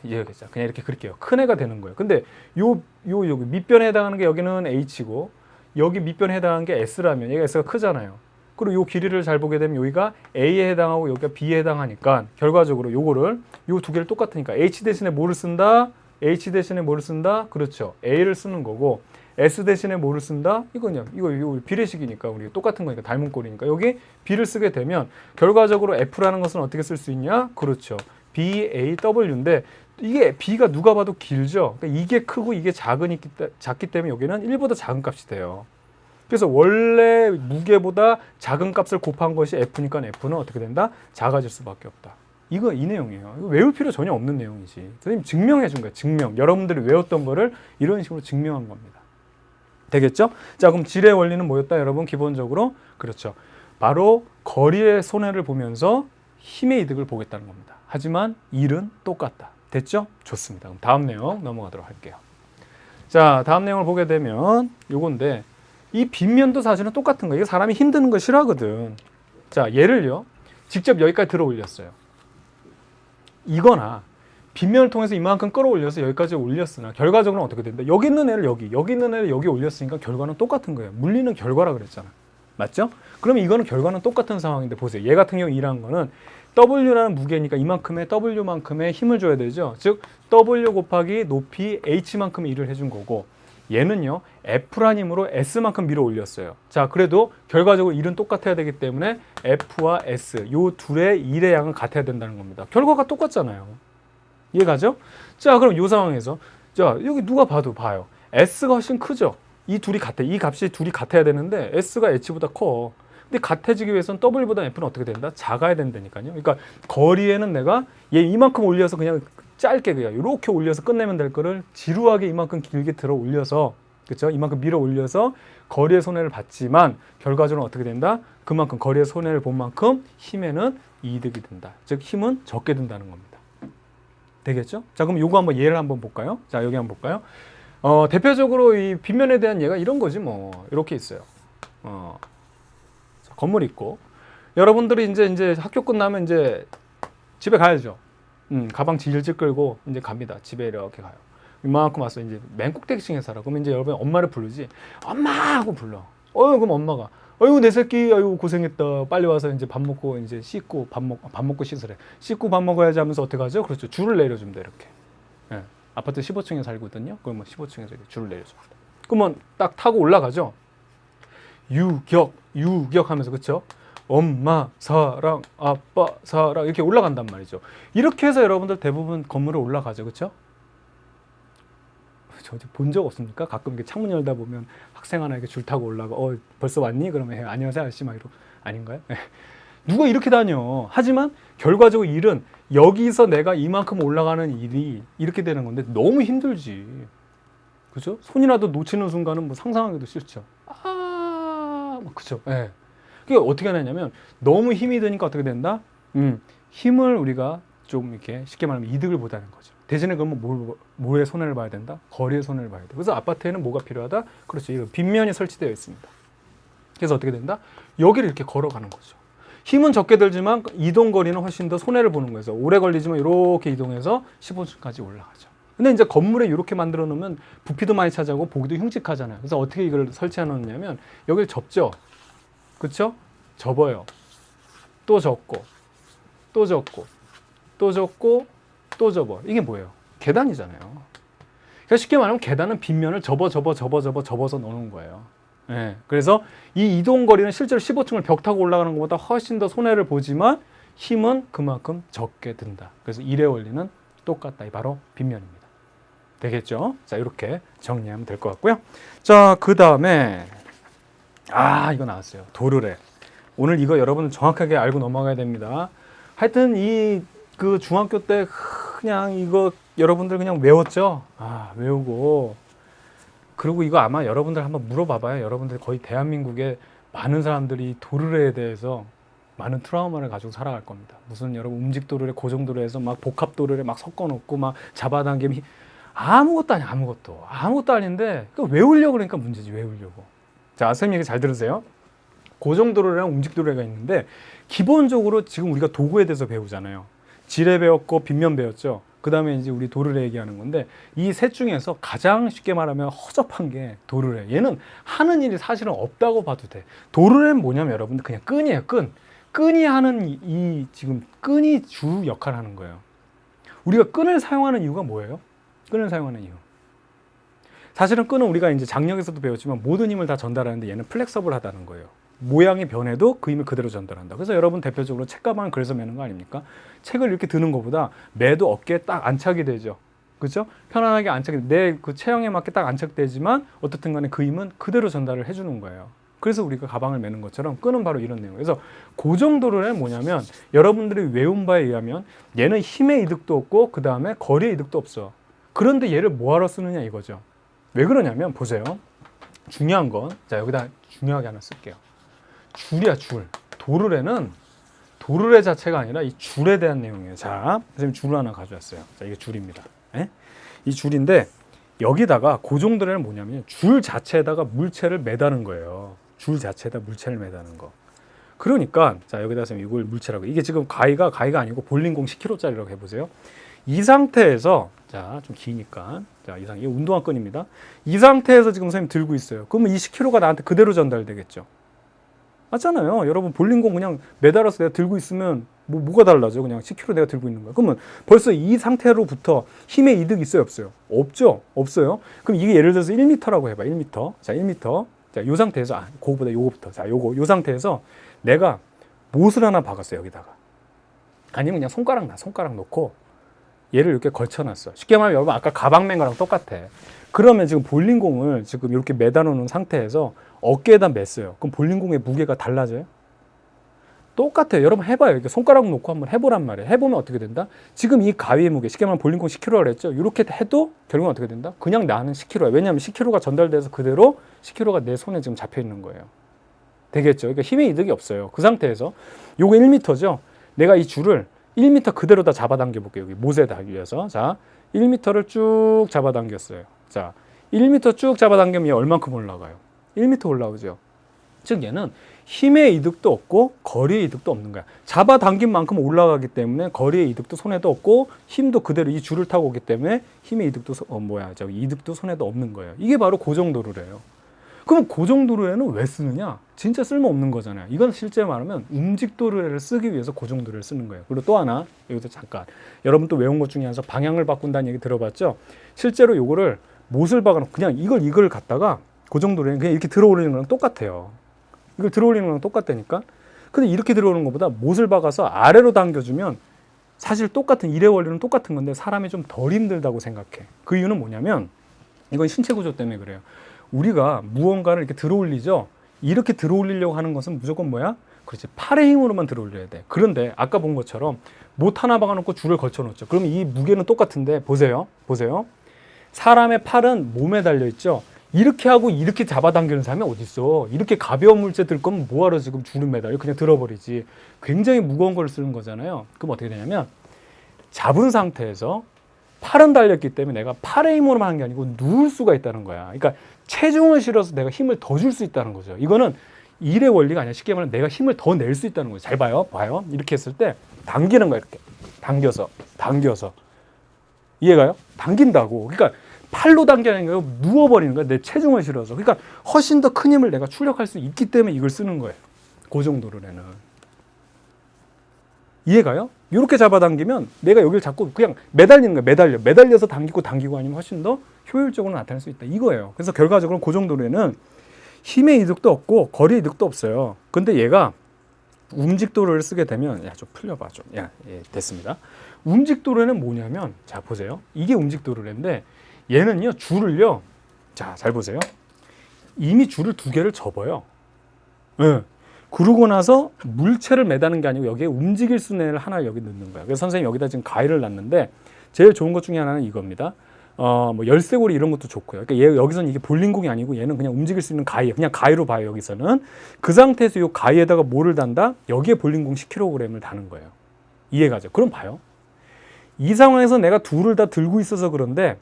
이해하겠죠? 그냥 이렇게 그릴게요. 큰 애가 되는 거예요. 근데 여기 밑변에 해당하는 게 여기는 H고, 여기 밑변에 해당하는 게 S라면 얘가 S가 크잖아요. 그리고 요 길이를 잘 보게 되면 여기가 A에 해당하고 여기가 B에 해당하니까 결과적으로 요거를 요 두 개를 똑같으니까 H 대신에 뭐를 쓴다? H 대신에 뭐를 쓴다? 그렇죠. A를 쓰는 거고 S 대신에 뭐를 쓴다? 이거냐? 이거 비례식이니까 우리 똑같은 거니까 닮은 꼴이니까 여기 B를 쓰게 되면 결과적으로 F라는 것은 어떻게 쓸 수 있냐? 그렇죠. BAW인데 이게 B가 누가 봐도 길죠. 그러니까 이게 크고 이게 작기 때문에 여기는 1보다 작은 값이 돼요. 그래서 원래 무게보다 작은 값을 곱한 것이 F니까 F는 어떻게 된다? 작아질 수밖에 없다. 이거 이 내용이에요. 이거 외울 필요 전혀 없는 내용이지. 선생님 증명해 준 거예요. 증명. 여러분들이 외웠던 거를 이런 식으로 증명한 겁니다. 되겠죠? 자, 그럼 질의 원리는 뭐였다, 여러분? 기본적으로 그렇죠. 바로 거리의 손해를 보면서 힘의 이득을 보겠다는 겁니다. 하지만 일은 똑같다. 됐죠? 좋습니다. 그럼 다음 내용 넘어가도록 할게요. 자, 다음 내용을 보게 되면 요건데 이 빗면도 사실은 똑같은 거예요. 이게 사람이 힘드는 거 싫어하거든. 자, 얘를요. 직접 여기까지 들어 올렸어요. 이거나 빗면을 통해서 이만큼 끌어올려서 여기까지 올렸으나 결과적으로는 어떻게 된다? 여기 있는 애를 여기 있는 애를 여기 올렸으니까 결과는 똑같은 거예요. 물리는 결과라 그랬잖아. 맞죠? 그러면 이거는 결과는 똑같은 상황인데 보세요. 얘 같은 경우 E라는 거는 W라는 무게니까 이만큼의 W만큼의 힘을 줘야 되죠. 즉 W 곱하기 높이 H만큼의 일을 해준 거고 얘는요 F란 힘으로 S만큼 밀어 올렸어요. 자, 그래도 결과적으로 일은 똑같아야 되기 때문에 F와 S 요 둘의 일의 양은 같아야 된다는 겁니다. 결과가 똑같잖아요. 이해가죠? 자, 그럼 이 상황에서 자, 여기 누가 봐도 봐요. S가 훨씬 크죠? 이 둘이 같아. 이 값이 둘이 같아야 되는데 S가 H보다 커. 근데 같아지기 위해서는 W보다 F는 어떻게 된다? 작아야 된다니까요. 그러니까 거리에는 내가 얘 이만큼 올려서 그냥 짧게 그냥 이렇게 올려서 끝내면 될 거를 지루하게 이만큼 길게 들어 올려서 그렇죠? 이만큼 밀어 올려서 거리의 손해를 봤지만 결과적으로 어떻게 된다? 그만큼 거리의 손해를 본 만큼 힘에는 이득이 된다. 즉 힘은 적게 든다는 겁니다. 되겠죠? 자, 그럼 요거 한번 예를 한번 볼까요? 자, 여기 한번 볼까요? 대표적으로 이 빗면에 대한 예가 이런 거지 뭐. 이렇게 있어요. 자, 건물 있고 여러분들이 이제 학교 끝나면 이제 집에 가야죠. 가방 질질 끌고 이제 갑니다. 집에 이렇게 가요. 이만큼 왔어. 이제 맨 꼭대기층에 살아. 그러면 이제 여러분 엄마를 부르지. 엄마 하고 불러. 그럼 엄마가 어이구 내 새끼 아이고 고생했다. 빨리 와서 이제 밥 먹고 이제 씻고 밥 먹고 씻으래. 씻고 밥 먹어야지 하면서 어떻게 하죠? 그렇죠. 줄을 내려줍니다. 이렇게. 예. 아파트 15층에 살고 있거든요. 그러면 15층에서 이렇게 줄을 내려줍니다. 그러면 딱 타고 올라가죠. 유격 하면서 그렇죠? 엄마 사랑 아빠 사랑 이렇게 올라간단 말이죠. 이렇게 해서 여러분들 대부분 건물에 올라가죠. 그렇죠? 저 본 적 없습니까? 가끔 이렇게 창문 열다 보면 학생 하나 이렇게 줄 타고 올라가. 벌써 왔니? 그러면 안녕하세요 아저씨 막 이러고 아닌가요? 누가 이렇게 다녀? 하지만 결과적으로 일은 여기서 내가 이만큼 올라가는 일이 이렇게 되는 건데 너무 힘들지. 그죠? 손이라도 놓치는 순간은 뭐 상상하기도 싫죠. 그죠? 예. 그게 어떻게 하냐면 너무 힘이 드니까 어떻게 된다? 힘을 우리가 좀 이렇게 쉽게 말하면 이득을 보다는 거죠. 대신에 그러면 뭐에 손해를 봐야 된다? 거리에 손해를 봐야 돼. 그래서 아파트에는 뭐가 필요하다? 그렇죠. 이런 빗면이 설치되어 있습니다. 그래서 어떻게 된다? 여기를 이렇게 걸어가는 거죠. 힘은 적게 들지만 이동 거리는 훨씬 더 손해를 보는 거예요. 오래 걸리지만 이렇게 이동해서 15층까지 올라가죠. 근데 이제 건물에 이렇게 만들어 놓으면 부피도 많이 차지하고 보기도 흉측하잖아요. 그래서 어떻게 이걸 설치해 놓느냐면 여기를 접죠. 그렇죠? 접어요. 또 접고 또 접고 또 접고 또 접어. 이게 뭐예요? 계단이잖아요. 그러니까 쉽게 말하면 계단은 빗면을 접어서 넣는 거예요. 예. 그래서 이 이동 거리는 실제로 15층을 벽 타고 올라가는 것보다 훨씬 더 손해를 보지만 힘은 그만큼 적게 든다. 그래서 일의 원리는 똑같다. 이 바로 빗면입니다. 되겠죠? 자, 이렇게 정리하면 될 것 같고요. 자, 그 다음에 이거 나왔어요. 도르래. 오늘 이거 여러분은 정확하게 알고 넘어가야 됩니다. 하여튼 그 중학교 때 그냥 이거 여러분들 그냥 외웠죠? 외우고 그리고 이거 아마 여러분들 한번 물어봐봐요. 여러분들 거의 대한민국의 많은 사람들이 도르래에 대해서 많은 트라우마를 가지고 살아갈 겁니다. 무슨 여러분 음직 도르래, 고정 도르래에서 막 복합 도르래 막 섞어놓고 막 잡아당김 아무것도 아니야. 아무것도 아닌데 외우려고 그러니까 문제지. 외우려고. 자, 선생님 얘기 잘 들으세요. 고정 도르래랑 음직 도르래가 있는데 기본적으로 지금 우리가 도구에 대해서 배우잖아요. 지뢰 배웠고 빗면 배웠죠. 그 다음에 이제 우리 도르래 얘기하는 건데 이 셋 중에서 가장 쉽게 말하면 허접한 게 도르래. 얘는 하는 일이 사실은 없다고 봐도 돼. 도르래는 뭐냐면 여러분들 그냥 끈이에요. 끈이 하는 이 지금 끈이 주 역할을 하는 거예요. 우리가 끈을 사용하는 이유가 뭐예요? 끈을 사용하는 이유. 사실은 끈은 우리가 이제 장력에서도 배웠지만 모든 힘을 다 전달하는데 얘는 플렉서블하다는 거예요. 모양이 변해도 그 힘을 그대로 전달한다. 그래서 여러분 대표적으로 책가방을 그래서 매는 거 아닙니까? 책을 이렇게 드는 것보다 매도 어깨에 딱 안착이 되죠. 그렇죠? 편안하게 안착이 내 그 체형에 맞게 딱 안착되지만 어떻든 간에 그 힘은 그대로 전달을 해주는 거예요. 그래서 우리가 가방을 매는 것처럼 끈은 바로 이런 내용. 그래서 그 정도로 뭐냐면 여러분들이 외운 바에 의하면 얘는 힘의 이득도 없고 그 다음에 거리의 이득도 없어. 그런데 얘를 뭐하러 쓰느냐 이거죠. 왜 그러냐면 보세요. 중요한 건 자 여기다 중요하게 하나 쓸게요. 줄이야 줄. 도르래 자체가 아니라 이 줄에 대한 내용이에요. 자, 선생님 줄을 하나 가져왔어요. 자, 이게 줄입니다. 예? 이 줄인데 여기다가 고정도래는 뭐냐면 줄 자체에다가 물체를 매다는 거예요. 줄 자체에다 물체를 매다는 거. 그러니까 자 여기다 선생님 이걸 물체라고. 이게 지금 가위가 아니고 볼링공 10kg짜리라고 해보세요. 이 상태에서 자 좀 기니까 자 이 상태 이게 운동화 끈입니다. 이 상태에서 지금 선생님 들고 있어요. 그러면 이 10kg가 나한테 그대로 전달되겠죠. 맞잖아요. 여러분 볼링공 그냥 매달아서 내가 들고 있으면 뭐가 달라져? 그냥 10kg 내가 들고 있는 거야. 그러면 벌써 이 상태로부터 힘의 이득이 있어요, 없어요? 없죠. 없어요. 그럼 이게 예를 들어서 1m라고 해봐. 1m. 자, 1m. 자, 요 상태에서 그거보다 요거부터. 자, 요 상태에서 내가 못을 하나 박았어요, 여기다가. 아니면 그냥 손가락 놓고 얘를 이렇게 걸쳐놨어. 쉽게 말하면 여러분 아까 가방 맨 거랑 똑같아. 그러면 지금 볼링공을 지금 이렇게 매다 놓는 상태에서 어깨에다 맸어요. 그럼 볼링공의 무게가 달라져요? 똑같아요. 여러분 해봐요. 이렇게 손가락 놓고 한번 해보란 말이에요. 해보면 어떻게 된다? 지금 이 가위의 무게, 쉽게 말하면 볼링공 10kg라고 했죠? 이렇게 해도 결국은 어떻게 된다? 그냥 나는 10kg야. 왜냐하면 10kg가 전달돼서 그대로 10kg가 내 손에 지금 잡혀 있는 거예요. 되겠죠? 그러니까 힘의 이득이 없어요. 그 상태에서 요거 1m죠? 내가 이 줄을 1m 그대로 다 잡아당겨 볼게요. 여기 못에 닿기 위해서. 자, 1m를 쭉 잡아당겼어요. 자, 1m 쭉 잡아당기면 얘 얼만큼 올라가요? 1m 올라오죠. 즉 얘는 힘의 이득도 없고 거리의 이득도 없는 거야. 잡아당긴 만큼 올라가기 때문에 거리의 이득도 손해도 없고 힘도 그대로 이 줄을 타고 오기 때문에 힘의 이득도 이득도 손해도 없는 거예요. 이게 바로 고정도르래요. 그럼 고정도르래는 왜 쓰느냐? 진짜 쓸모없는 거잖아요. 이건 실제 말하면 움직도르래를 쓰기 위해서 고정도르래를 쓰는 거예요. 그리고 또 하나 여기서 잠깐 여러분 또 외운 것 중에 하나 방향을 바꾼다는 얘기 들어봤죠? 실제로 요거를 못을 박아놓고 그냥 이걸 갖다가 고정도르래는 그냥 이렇게 들어올리는 거랑 똑같아요. 이걸 들어올리는 거랑 똑같다니까. 근데 이렇게 들어오는 것보다 못을 박아서 아래로 당겨주면 사실 똑같은 일의 원리는 똑같은 건데 사람이 좀 덜 힘들다고 생각해. 그 이유는 뭐냐면 이건 신체 구조 때문에 그래요. 우리가 무언가를 이렇게 들어올리죠. 이렇게 들어올리려고 하는 것은 무조건 뭐야? 그렇지. 팔의 힘으로만 들어올려야 돼. 그런데 아까 본 것처럼 못 하나 박아놓고 줄을 걸쳐놓죠. 그러면 이 무게는 똑같은데 보세요. 사람의 팔은 몸에 달려있죠. 이렇게 하고 이렇게 잡아당기는 사람이 어디 있어? 이렇게 가벼운 물체 들 거면 뭐하러 지금 줄을 매달려? 그냥 들어버리지. 굉장히 무거운 걸 쓰는 거잖아요. 그럼 어떻게 되냐면 잡은 상태에서 팔은 달렸기 때문에 내가 팔의 힘으로만 하는 게 아니고 누울 수가 있다는 거야. 그러니까 체중을 실어서 내가 힘을 더 줄 수 있다는 거죠. 이거는 일의 원리가 아니라 쉽게 말하면 내가 힘을 더 낼 수 있다는 거죠. 잘 봐요. 이렇게 했을 때 당기는 거야. 이렇게 당겨서 이해가요? 당긴다고. 그러니까 팔로 당기는 거예요. 누워버리는 거야. 내 체중을 실어서. 그러니까 훨씬 더 큰 힘을 내가 출력할 수 있기 때문에 이걸 쓰는 거예요. 그 정도로는. 이해가요? 이렇게 잡아당기면 내가 여기를 잡고 그냥 매달리는 거야. 매달려서 당기고 아니면 훨씬 더 효율적으로 나타날 수 있다. 이거예요. 그래서 결과적으로 그 정도로는 힘의 이득도 없고 거리의 이득도 없어요. 근데 얘가 움직도를 쓰게 되면 좀 풀려봐 좀. 됐습니다. 움직도로는 뭐냐면 자 보세요. 이게 움직도로인데 얘는요 줄을요. 자 잘 보세요. 이미 줄을 2개를 접어요. 그러고 나서 물체를 매다는 게 아니고 여기에 움직일 수 있는 애를 하나 여기 넣는 거야. 그래서 선생님 여기다 지금 가위를 놨는데 제일 좋은 것 중에 하나는 이겁니다. 뭐 열쇠고리 이런 것도 좋고요. 그러니까 얘 여기서는 이게 볼링공이 아니고 얘는 그냥 움직일 수 있는 가위예요. 그냥 가위로 봐요. 여기서는 그 상태에서 이 가위에다가 뭐를 단다? 여기에 볼링공 10kg을 다는 거예요. 이해가죠? 그럼 봐요. 이 상황에서 내가 둘을 다 들고 있어서 그런데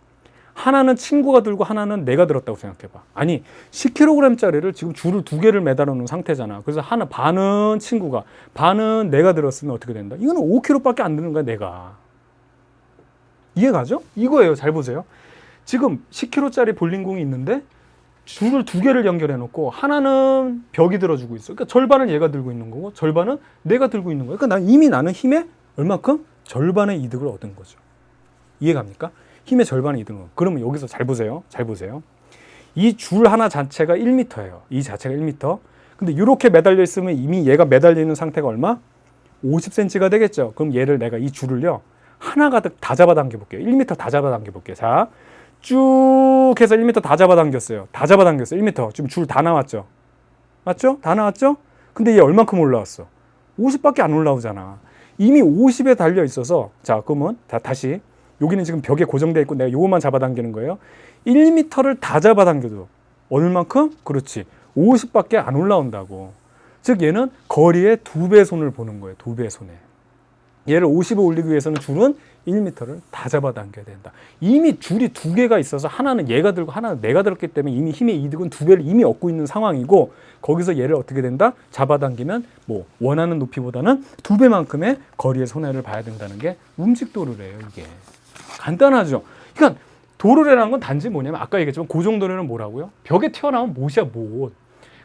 하나는 친구가 들고 하나는 내가 들었다고 생각해봐. 아니 10kg짜리를 지금 줄을 2개를 매달아 놓은 상태잖아. 그래서 하나 반은 친구가 반은 내가 들었으면 어떻게 된다? 이거는 5kg밖에 안 드는 거야 내가. 이해가죠? 이거예요. 잘 보세요. 지금 10kg짜리 볼링공이 있는데 줄을 2개를 연결해 놓고 하나는 벽이 들어주고 있어. 그러니까 절반을 얘가 들고 있는 거고 절반은 내가 들고 있는 거야. 그러니까 이미 나는 힘의 얼마큼? 절반의 이득을 얻은 거죠. 이해갑니까? 힘의 절반의 이득은. 그러면 여기서 잘 보세요. 잘 보세요. 이 줄 하나 자체가 1m예요. 이 자체가 1m. 근데 이렇게 매달려 있으면 이미 얘가 매달려 있는 상태가 얼마? 50cm가 되겠죠. 그럼 얘를 내가 이 줄을요. 하나 가득 다 잡아당겨 볼게요. 1m 다 잡아당겨 볼게요. 자, 쭉 해서 1m 다 잡아당겼어요. 다 잡아당겼어요. 1m. 지금 줄 다 나왔죠. 맞죠? 다 나왔죠? 근데 얘 얼만큼 올라왔어? 50밖에 안 올라오잖아. 이미 50에 달려 있어서 자, 그러면 다시 여기는 지금 벽에 고정되어 있고 내가 요것만 잡아당기는 거예요. 1m를 다 잡아당겨도 얼만큼? 그렇지. 50밖에 안 올라온다고. 즉 얘는 거리의 2배 손을 보는 거예요. 2배 손에. 얘를 50에 올리기 위해서는 줄은 1m를 다 잡아당겨야 된다. 이미 줄이 2개가 있어서 하나는 얘가 들고 하나는 내가 들었기 때문에 이미 힘의 이득은 2배를 이미 얻고 있는 상황이고 거기서 얘를 어떻게 된다? 잡아당기면 뭐 원하는 높이보다는 2배만큼의 거리의 손해를 봐야 된다는 게 움직도르래요. 이게. 간단하죠. 그러니까 도르래라는 건 단지 뭐냐면 아까 얘기했지만 고정도르는 뭐라고요? 벽에 튀어나온 못이야 못.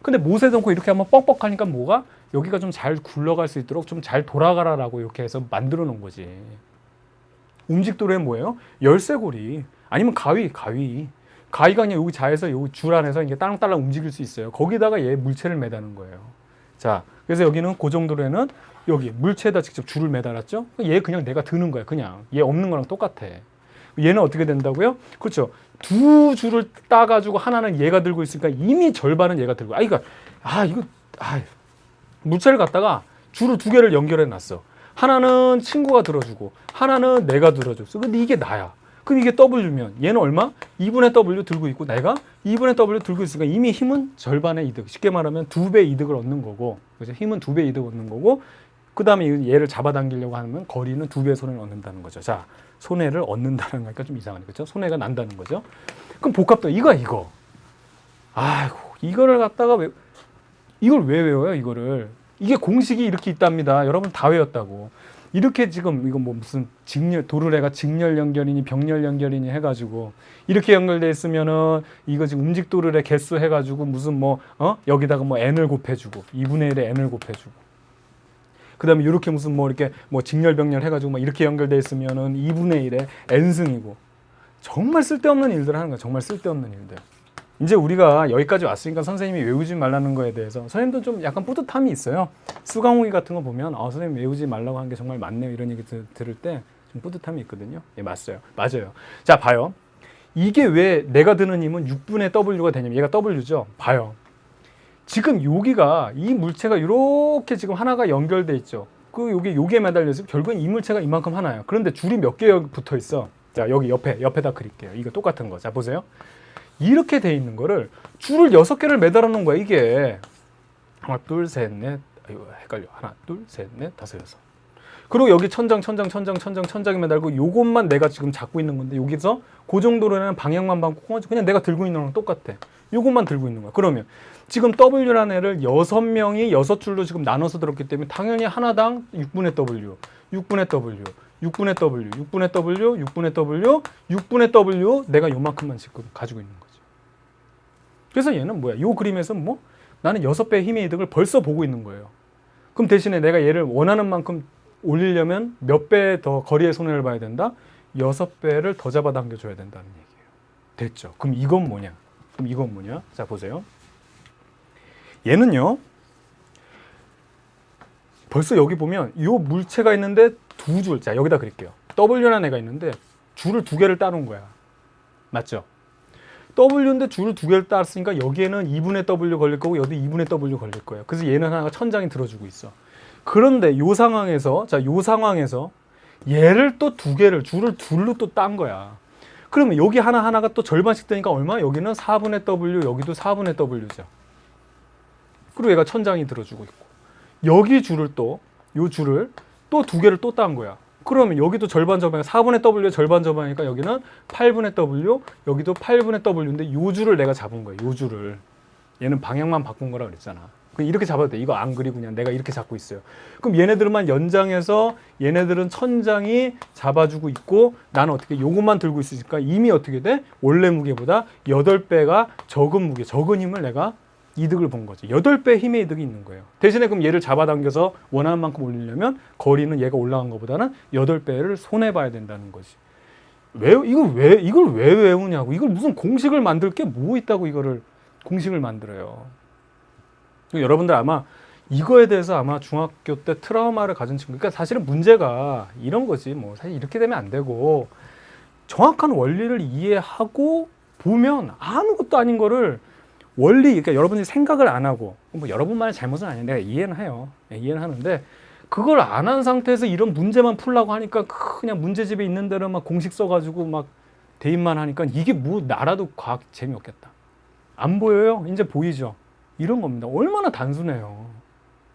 근데 못에 넣고 이렇게 한번 뻑뻑하니까 뭐가 여기가 좀 잘 굴러갈 수 있도록 좀 잘 돌아가라라고 이렇게 해서 만들어 놓은 거지. 움직도르는 뭐예요? 열쇠고리 아니면 가위가 그냥 여기 자에서 여기 줄 안에서 이게 딸랑딸랑 움직일 수 있어요. 거기다가 얘 물체를 매다는 거예요. 자, 그래서 여기는 고정도르에는 여기 물체에다 직접 줄을 매달았죠. 얘 그냥 내가 드는 거야. 그냥 얘 없는 거랑 똑같아. 얘는 어떻게 된다고요? 그렇죠. 2줄을 따가지고 하나는 얘가 들고 있으니까 이미 절반은 얘가 들고. 물체를 갖다가 줄을 2개를 연결해 놨어. 하나는 친구가 들어주고 하나는 내가 들어줬어. 근데 이게 나야. 그럼 이게 W면 얘는 얼마? 2분의 W 들고 있고 내가 2분의 W 들고 있으니까 이미 힘은 절반의 이득. 쉽게 말하면 2배 이득을 얻는 거고. 그래서 힘은 2배 이득 얻는 거고. 그 다음에 얘를 잡아당기려고 하면 거리는 2배 손해를 얻는다는 거죠. 자, 손해를 얻는다는 거니까 좀 이상하네. 그렇죠? 손해가 난다는 거죠. 그럼 복합도 이거. 아이고, 이거를 갖다가 이걸 왜 외워요? 이거를. 이게 공식이 이렇게 있답니다. 여러분 다 외웠다고. 이렇게 지금 이거 뭐 무슨 도르래가 직렬 연결이니 병렬 연결이니 해가지고 이렇게 연결돼 있으면은 이거 지금 움직 도르래 개수 해가지고 무슨 여기다가 뭐 n을 곱해주고 2분의 1에 n을 곱해주고 그 다음에 이렇게 무슨 이렇게 직렬 병렬 해가지고 이렇게 연결돼 있으면은 2분의 1에 n승이고 정말 쓸데없는 일들 하는 거야. 정말 쓸데없는 일들. 이제 우리가 여기까지 왔으니까 선생님이 외우지 말라는 거에 대해서 선생님도 좀 약간 뿌듯함이 있어요. 수강후기 같은 거 보면 선생님 외우지 말라고 한 게 정말 맞네요. 이런 얘기 들을 때 좀 뿌듯함이 있거든요. 예, 맞아요. 자, 봐요. 이게 왜 내가 드는 힘은 6분의 W가 되냐면 얘가 W죠. 봐요. 지금 여기가 이 물체가 이렇게 지금 하나가 연결돼 있죠. 여기에 매달려서 결국엔 이 물체가 이만큼 하나예요. 그런데 줄이 몇 개 붙어 있어. 자, 여기 옆에다 그릴게요. 이거 똑같은 거. 자, 보세요. 이렇게 돼 있는 거를 줄을 6개를 매달아 놓은 거야, 이게. 하나, 둘, 셋, 넷. 헷갈려. 하나, 둘, 셋, 넷, 다섯, 여섯. 그리고 여기 천장에 매달고 요것만 내가 지금 잡고 있는 건데 여기서 고정도로는 방향만 바꾸고 그냥 내가 들고 있는 거랑 똑같아. 요것만 들고 있는 거야. 그러면 지금 W라는 애를 6명이 6줄로 지금 나눠서 들었기 때문에 당연히 하나당 6분의 W, 6분의 W, 6분의 W, 6분의 W, 6분의 W, 6분의 W 내가 요만큼만 지금 가지고 있는 거지. 그래서 얘는 뭐야? 요 그림에서 나는 6배의 힘의 이득을 벌써 보고 있는 거예요. 그럼 대신에 내가 얘를 원하는 만큼 올리려면 몇 배 더 거리의 손해를 봐야 된다? 6배를 더 잡아당겨 줘야 된다는 얘기예요. 됐죠? 그럼 이건 뭐냐? 자, 보세요. 얘는요. 벌써 여기 보면 이 물체가 있는데 2줄. 자, 여기다 그릴게요. W라는 애가 있는데 줄을 2개를 따놓은 거야. 맞죠? W인데 줄을 2개를 따았으니까 여기에는 2분의 W 걸릴 거고 여기 2분의 W 걸릴 거예요. 그래서 얘는 하나가 천장이 들어주고 있어. 그런데 요 상황에서 얘를 또 2개를 줄을 둘로 또 딴 거야. 그러면 여기 하나가 또 절반씩 되니까 얼마? 여기는 4분의 W, 여기도 4분의 W죠. 그리고 얘가 천장이 들어주고 있고 여기 요 줄을 또 2개를 또 딴 거야. 그러면 여기도 절반 절반이니까 4분의 W의 절반 절반이니까 여기는 8분의 W, 여기도 8분의 W인데 요 줄을 내가 잡은 거예요. 요 줄을. 얘는 방향만 바꾼 거라 그랬잖아. 이렇게 잡아도 돼. 이거 안 그리고 그냥 내가 이렇게 잡고 있어요. 그럼 얘네들만 연장해서 얘네들은 천장이 잡아주고 있고 나는 어떻게 요것만 들고 있으니까 이미 어떻게 돼? 원래 무게보다 8배가 적은 무게, 적은 힘을 내가 이득을 본 거지. 8배 힘의 이득이 있는 거예요. 대신에 그럼 얘를 잡아당겨서 원하는 만큼 올리려면 거리는 얘가 올라간 것보다는 8배를 손해봐야 된다는 거지. 이걸 왜 외우냐고. 이걸 무슨 공식을 만들 게 뭐 있다고 이거를 공식을 만들어요. 여러분들 아마 이거에 대해서 아마 중학교 때 트라우마를 가진 친구, 그러니까 사실은 문제가 이런 거지. 뭐 사실 이렇게 되면 안 되고 정확한 원리를 이해하고 보면 아무것도 아닌 거를 원리, 그러니까 여러분이 생각을 안 하고, 뭐 여러분만의 잘못은 아니에요. 내가 이해는 해요. 이해는 하는데 그걸 안 한 상태에서 이런 문제만 풀라고 하니까 그냥 문제집에 있는 대로 막 공식 써가지고 막 대입만 하니까 이게 뭐 나라도 과학 재미없겠다. 안 보여요? 이제 보이죠? 이런 겁니다. 얼마나 단순해요.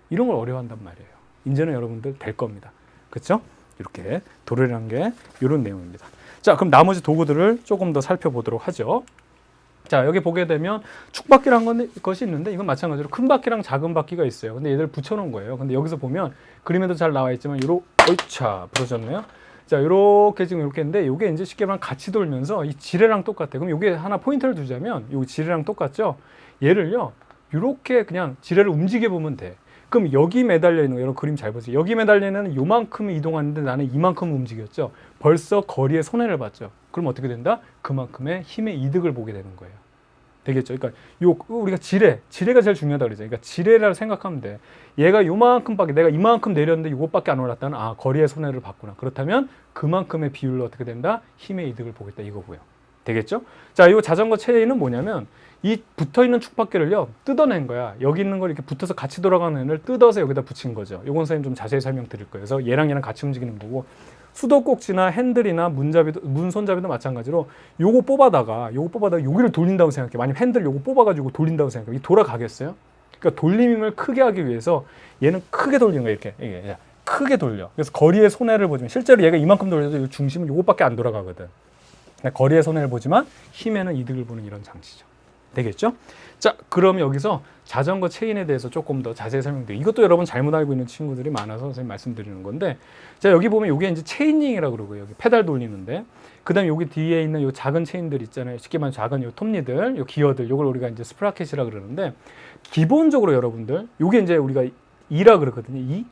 이런 걸 어려워한단 말이에요. 이제는 여러분들 될 겁니다. 그렇죠? 이렇게 도래라는 게 이런 내용입니다. 자, 그럼 나머지 도구들을 조금 더 살펴보도록 하죠. 자, 여기 보게 되면 축바퀴라는 것이 있는데 이건 마찬가지로 큰 바퀴랑 작은 바퀴가 있어요. 근데 얘들 붙여놓은 거예요. 근데 여기서 보면 그림에도 잘 나와 있지만 어이차 부러졌네요. 자, 요렇게 지금 이렇게 했는데 요게 이제 쉽게 말하면 같이 돌면서 이 지뢰랑 똑같아요. 그럼 요게 하나 포인트를 두자면 요 지뢰랑 똑같죠? 얘를요, 요렇게 그냥 지뢰를 움직여 보면 돼. 그럼 여기 매달려 있는 거, 여러분 그림 잘 보세요. 여기 매달려 있는 요만큼 이동하는데 나는 이만큼 움직였죠. 벌써 거리에 손해를 봤죠. 그럼 어떻게 된다? 그만큼의 힘의 이득을 보게 되는 거예요. 되겠죠? 그러니까 우리가 지뢰가 제일 중요하다 그러죠. 그러니까 지뢰라고 생각하면 돼. 얘가 요만큼밖에, 내가 이만큼 내렸는데 요것밖에 안 올랐다는, 아, 거리의 손해를 봤구나. 그렇다면 그만큼의 비율로 어떻게 된다? 힘의 이득을 보겠다 이거고요. 되겠죠? 자, 이 자전거 체인은 뭐냐면 이 붙어있는 축바퀴를요 뜯어낸 거야. 여기 있는 걸 이렇게 붙어서 같이 돌아가는 애를 뜯어서 여기다 붙인 거죠. 요건 선생님 좀 자세히 설명드릴 거예요. 그래서 얘랑 같이 움직이는 거고, 수도꼭지나 핸들이나 문손잡이도 마찬가지로 요거 뽑아다가 여기를 돌린다고 생각해. 만약 핸들 요거 뽑아가지고 돌린다고 생각해. 이게 돌아가겠어요? 그러니까 돌림 힘을 크게 하기 위해서 얘는 크게 돌리는 거예요. 이렇게 크게 돌려. 그래서 거리의 손해를 보지만 실제로 얘가 이만큼 돌려도 중심은 요것밖에 안 돌아가거든. 그러니까 거리의 손해를 보지만 힘에는 이득을 보는 이런 장치죠. 되겠죠? 자, 그럼 여기서 자전거 체인에 대해서 조금 더 자세히 설명드릴게요. 이것도 여러분 잘못 알고 있는 친구들이 많아서 선생님 말씀드리는 건데, 자, 여기 보면 이게 이제 체인링이라고 그러고요. 여기 페달 돌리는데, 그 다음에 여기 뒤에 있는 요 작은 체인들 있잖아요. 쉽게 말하면 작은 요 톱니들, 요 기어들, 요걸 우리가 이제 스프라켓이라 그러는데, 기본적으로 여러분들, 요게 이제 우리가 이라 그러거든요.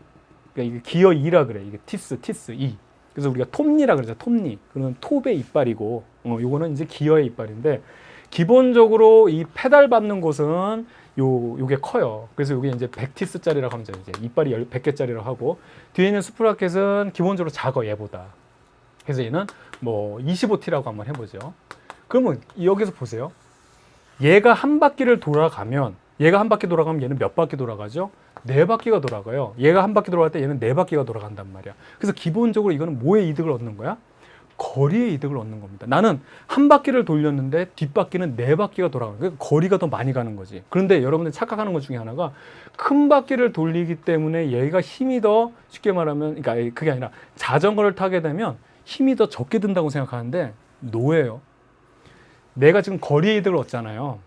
그러니까 이게 기어 이라 그래. 이게 티스, 이. 그래서 우리가 톱니라 그러죠. 톱니. 그러면 톱의 이빨이고, 요거는 이제 기어의 이빨인데, 기본적으로 이 페달 받는 곳은 요게 커요. 그래서 요게 이제 100티스짜리라고 하면 이제 이빨이 100개짜리라고 하고, 뒤에 있는 스프라켓은 기본적으로 작아, 얘보다. 그래서 얘는 뭐 25T라고 한번 해보죠. 그러면 여기서 보세요. 얘가 한 바퀴를 돌아가면, 얘는 몇 바퀴 돌아가죠? 4바퀴가 돌아가요. 얘가 한 바퀴 돌아갈 때 얘는 4바퀴가 돌아간단 말이야. 그래서 기본적으로 이거는 뭐의 이득을 얻는 거야? 거리의 이득을 얻는 겁니다. 나는 한 바퀴를 돌렸는데 뒷바퀴는 4바퀴가 돌아가는 거예요. 거리가 더 많이 가는 거지. 그런데 여러분들 착각하는 것 중에 하나가 큰 바퀴를 돌리기 때문에 얘가 힘이 더, 쉽게 말하면, 그러니까 그게 아니라 자전거를 타게 되면 힘이 더 적게 든다고 생각하는데 노예요. 내가 지금 거리의 이득을 얻잖아요.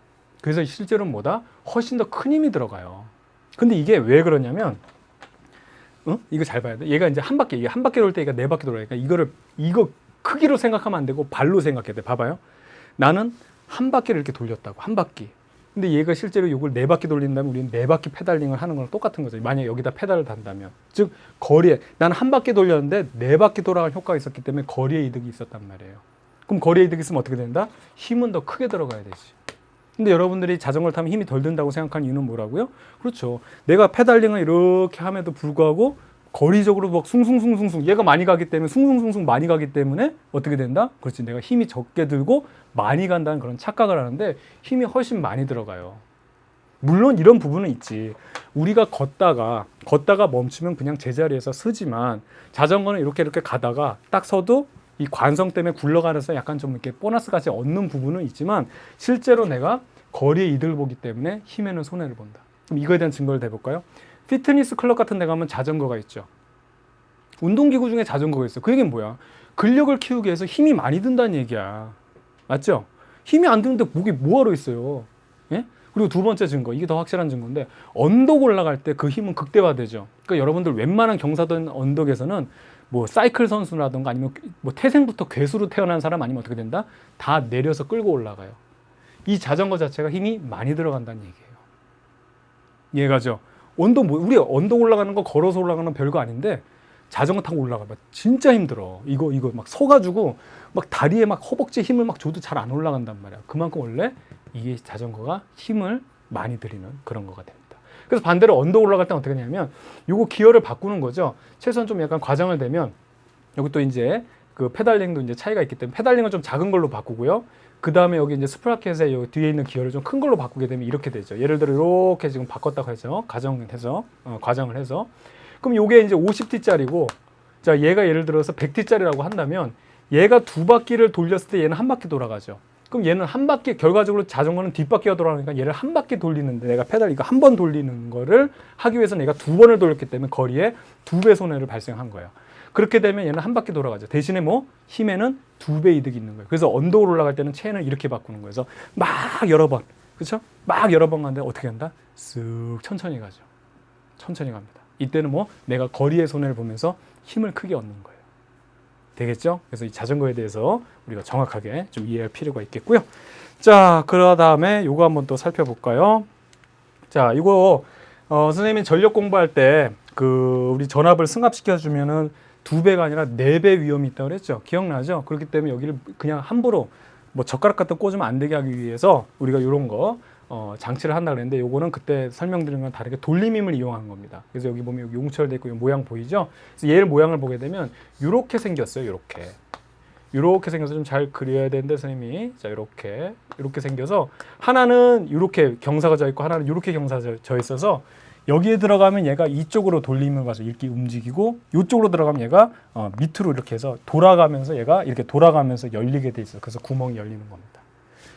그래서 실제로는 뭐다? 훨씬 더 큰 힘이 들어가요. 근데 이게 왜 그러냐면, 이거 잘 봐야 돼. 얘가 이제 한 바퀴 돌 때 얘가 4바퀴 돌아가니까 이거 크기로 생각하면 안 되고 발로 생각해야 돼. 봐봐요. 나는 한 바퀴를 이렇게 돌렸다고, 한 바퀴. 근데 얘가 실제로 이걸 4바퀴 돌린다면 우리는 4바퀴 페달링을 하는 거랑 똑같은 거죠. 만약에 여기다 페달을 단다면. 즉, 거리에, 나는 한 바퀴 돌렸는데 4바퀴 돌아갈 효과가 있었기 때문에 거리의 이득이 있었단 말이에요. 그럼 거리의 이득이 있으면 어떻게 된다? 힘은 더 크게 들어가야 되지. 근데 여러분들이 자전거를 타면 힘이 덜 든다고 생각하는 이유는 뭐라고요? 그렇죠. 내가 페달링을 이렇게 함에도 불구하고 거리적으로 막 숭숭숭숭숭, 얘가 많이 가기 때문에 숭숭숭숭 많이 가기 때문에 어떻게 된다? 그렇지, 내가 힘이 적게 들고 많이 간다는 그런 착각을 하는데 힘이 훨씬 많이 들어가요. 물론 이런 부분은 있지. 우리가 걷다가 멈추면 그냥 제자리에서 서지만, 자전거는 이렇게 가다가 딱 서도 이 관성 때문에 굴러가면서 약간 좀 이렇게 보너스 같이 얻는 부분은 있지만, 실제로 내가 거리의 이득을 보기 때문에 힘에는 손해를 본다. 그럼 이거에 대한 증거를 대볼까요? 피트니스 클럽 같은 데 가면 자전거가 있죠. 운동기구 중에 자전거가 있어. 그 얘기는 뭐야? 근력을 키우기 위해서 힘이 많이 든다는 얘기야. 맞죠? 힘이 안 드는데 목이 뭐하러 있어요? 예? 그리고 두 번째 증거, 이게 더 확실한 증거인데, 언덕 올라갈 때 그 힘은 극대화되죠. 그러니까 여러분들 웬만한 경사도는 언덕에서는 뭐 사이클 선수라든가 아니면 뭐 태생부터 괴수로 태어난 사람 아니면 어떻게 된다? 다 내려서 끌고 올라가요. 이 자전거 자체가 힘이 많이 들어간다는 얘기예요. 이해가죠? 우리 언덕 올라가는 거 걸어서 올라가는 건 별거 아닌데, 자전거 타고 올라가면 진짜 힘들어. 이거 막 서가지고 막 다리에 막 허벅지에 힘을 막 줘도 잘 안 올라간단 말이야. 그만큼 원래 이게 자전거가 힘을 많이 들이는 그런 거가 됩니다. 그래서 반대로 언덕 올라갈 때 어떻게 하냐면 요거 기어를 바꾸는 거죠. 최소한 좀 약간 과장을 되면 여기 또 이제 그 페달링도 이제 차이가 있기 때문에 페달링은 좀 작은 걸로 바꾸고요. 그 다음에 여기 이제 스프라켓에 요 뒤에 있는 기어를 좀 큰 걸로 바꾸게 되면 이렇게 되죠. 예를 들어 이렇게 지금 바꿨다고 해서 과장을 해서 그럼 요게 이제 50T짜리고, 자, 얘가 예를 들어서 100T짜리라고 한다면 얘가 두 바퀴를 돌렸을 때 얘는 한 바퀴 돌아가죠. 그럼 얘는 한 바퀴, 결과적으로 자전거는 뒷바퀴가 돌아가니까 얘를 한 바퀴 돌리는데, 내가 페달 이거 한 번 돌리는 거를 하기 위해서 내가 두 번을 돌렸기 때문에 거리에 2배 손해를 발생한 거예요. 그렇게 되면 얘는 한 바퀴 돌아가죠. 대신에 뭐 힘에는 2배 이득이 있는 거예요. 그래서 언덕으로 올라갈 때는 체인을 이렇게 바꾸는 거예요. 그래서 막 여러 번, 그렇죠? 막 여러 번 가는데 어떻게 한다? 쓱 천천히 가죠. 천천히 갑니다. 이때는 뭐 내가 거리의 손해를 보면서 힘을 크게 얻는 거예요. 되겠죠? 그래서 이 자전거에 대해서 우리가 정확하게 좀 이해할 필요가 있겠고요. 자, 그 다음에 요거 한번 또 살펴볼까요? 자, 이거 선생님이 전력 공부할 때 그 우리 전압을 승합시켜 주면은 2배가 아니라 4배 위험이 있다고 그랬죠. 기억나죠? 그렇기 때문에 여기를 그냥 함부로 뭐 젓가락 같은 거 꽂으면 안 되게 하기 위해서 우리가 이런 거 장치를 한다 그랬는데, 요거는 그때 설명드린 건 다르게 돌림힘을 이용한 겁니다. 그래서 여기 보면 여기 용철돼 있고 모양 보이죠? 그래서 얘를 모양을 보게 되면 이렇게 생겼어요. 이렇게 생겨서 좀 잘 그려야 되는데 선생님이, 자, 이렇게 생겨서 하나는 이렇게 경사가 져 있고 하나는 이렇게 경사가 져 있어서 여기에 들어가면 얘가 이쪽으로 돌림을 가서 이렇게 움직이고, 이쪽으로 들어가면 얘가 밑으로 이렇게 해서 돌아가면서 얘가 이렇게 돌아가면서 열리게 돼 있어요. 그래서 구멍이 열리는 겁니다.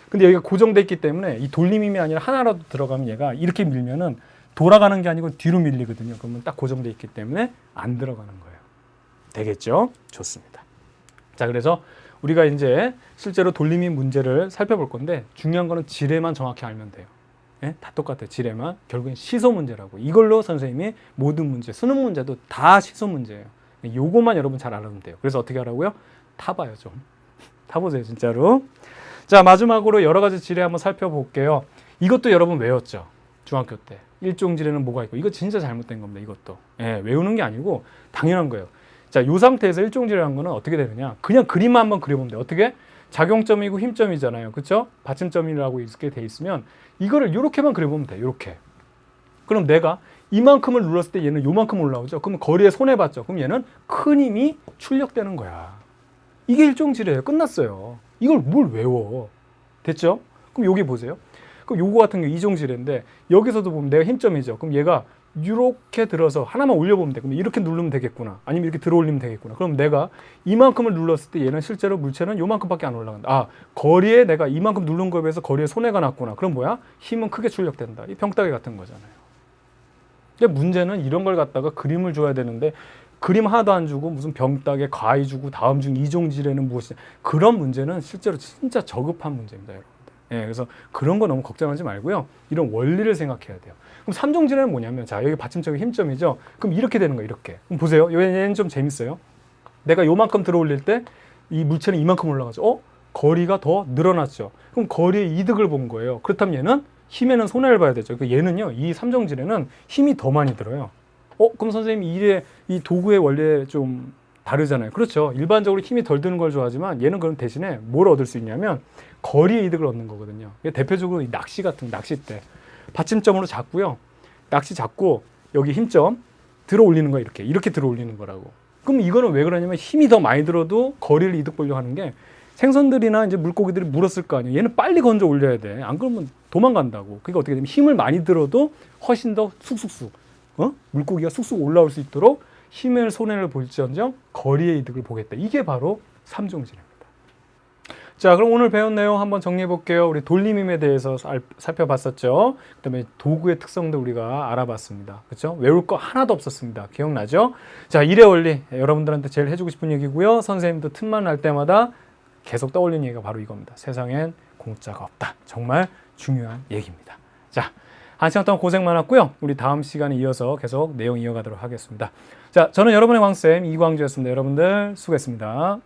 근데 여기가 고정돼 있기 때문에 이 돌림힘이 아니라 하나라도 들어가면 얘가 이렇게 밀면은 돌아가는 게 아니고 뒤로 밀리거든요. 그러면 딱 고정돼 있기 때문에 안 들어가는 거예요. 되겠죠? 좋습니다. 자, 그래서 우리가 이제 실제로 돌림힘 문제를 살펴볼 건데, 중요한 거는 지뢰만 정확히 알면 돼요. 예? 다 똑같아요. 지뢰만. 결국엔 시소 문제라고. 이걸로 선생님이 모든 문제, 수능 문제도 다 시소 문제예요. 요것만 여러분 잘 알아두면 돼요. 그래서 어떻게 하라고요? 타봐요, 좀. 타보세요, 진짜로. 자, 마지막으로 여러 가지 지뢰 한번 살펴볼게요. 이것도 여러분 외웠죠? 중학교 때. 일종 지뢰는 뭐가 있고. 이거 진짜 잘못된 겁니다, 이것도. 예, 외우는 게 아니고 당연한 거예요. 자, 이 상태에서 일종 지뢰라는 거는 어떻게 되느냐. 그냥 그림만 한번 그려보면 돼요. 어떻게? 작용점이고 힘점이잖아요. 그렇죠? 받침점이라고 이렇게 돼 있으면 이거를 이렇게만 그려보면 돼요. 이렇게. 그럼 내가 이만큼을 눌렀을 때 얘는 요만큼 올라오죠. 그럼 거리에 손해봤죠. 그럼 얘는 큰 힘이 출력되는 거야. 이게 일종 지뢰예요. 끝났어요. 이걸 뭘 외워. 됐죠? 그럼 여기 보세요. 그럼 요거 같은 게 이종 지뢰인데, 여기서도 보면 내가 힘점이죠. 그럼 얘가 이렇게 들어서 하나만 올려보면 돼. 그럼 이렇게 누르면 되겠구나. 아니면 이렇게 들어 올리면 되겠구나. 그럼 내가 이만큼을 눌렀을 때 얘는 실제로 물체는 요만큼밖에 안 올라간다. 아, 거리에 내가 이만큼 누른 거에 비해서 거리에 손해가 났구나. 그럼 뭐야? 힘은 크게 출력된다. 이 병따개 같은 거잖아요. 근데 문제는 이런 걸 갖다가 그림을 줘야 되는데, 그림 하나도 안 주고 무슨 병따개, 가위 주고 다음 중 이종 지뢰는 무엇이냐. 그런 문제는 실제로 진짜 저급한 문제입니다, 여러분. 예, 그래서 그런 거 너무 걱정하지 말고요. 이런 원리를 생각해야 돼요. 그럼 3종 지뢰는 뭐냐면, 자, 여기 받침점이 힘점이죠. 그럼 이렇게 되는 거예요, 이렇게. 그럼 보세요. 얘는 좀 재밌어요. 내가 요만큼 들어 올릴 때 이 물체는 이만큼 올라가죠. 거리가 더 늘어났죠. 그럼 거리의 이득을 본 거예요. 그렇다면 얘는 힘에는 손해를 봐야 되죠. 그러니까 얘는요, 이 3종 지뢰는 힘이 더 많이 들어요. 그럼 선생님이 이 도구의 원리에 좀 다르잖아요. 그렇죠. 일반적으로 힘이 덜 드는 걸 좋아하지만 얘는 그럼 대신에 뭘 얻을 수 있냐면 거리의 이득을 얻는 거거든요. 대표적으로 이 낚시 같은 낚싯대. 받침점으로 잡고요. 낚시 잡고 여기 힘점 들어 올리는 거야. 이렇게 들어 올리는 거라고. 그럼 이거는 왜 그러냐면 힘이 더 많이 들어도 거리를 이득 보려고 하는 게, 생선들이나 이제 물고기들이 물었을 거 아니에요. 얘는 빨리 건져 올려야 돼. 안 그러면 도망간다고. 그러니까 어떻게 되면 힘을 많이 들어도 훨씬 더 쑥쑥쑥 물고기가 쑥쑥 올라올 수 있도록 힘을 손해를 볼지언정 거리의 이득을 보겠다. 이게 바로 3종 지뢰입니다. 자, 그럼 오늘 배운 내용 한번 정리해 볼게요. 우리 돌림힘에 대해서 살펴봤었죠. 그다음에 도구의 특성도 우리가 알아봤습니다. 그렇죠? 외울 거 하나도 없었습니다. 기억나죠? 자, 일의 원리 여러분들한테 제일 해주고 싶은 얘기고요. 선생님도 틈만 날 때마다 계속 떠올리는 얘기가 바로 이겁니다. 세상엔 공짜가 없다. 정말 중요한 얘기입니다. 자, 한 시간 동안 고생 많았고요. 우리 다음 시간에 이어서 계속 내용 이어가도록 하겠습니다. 자, 저는 여러분의 광쌤 이광주였습니다. 여러분들 수고했습니다.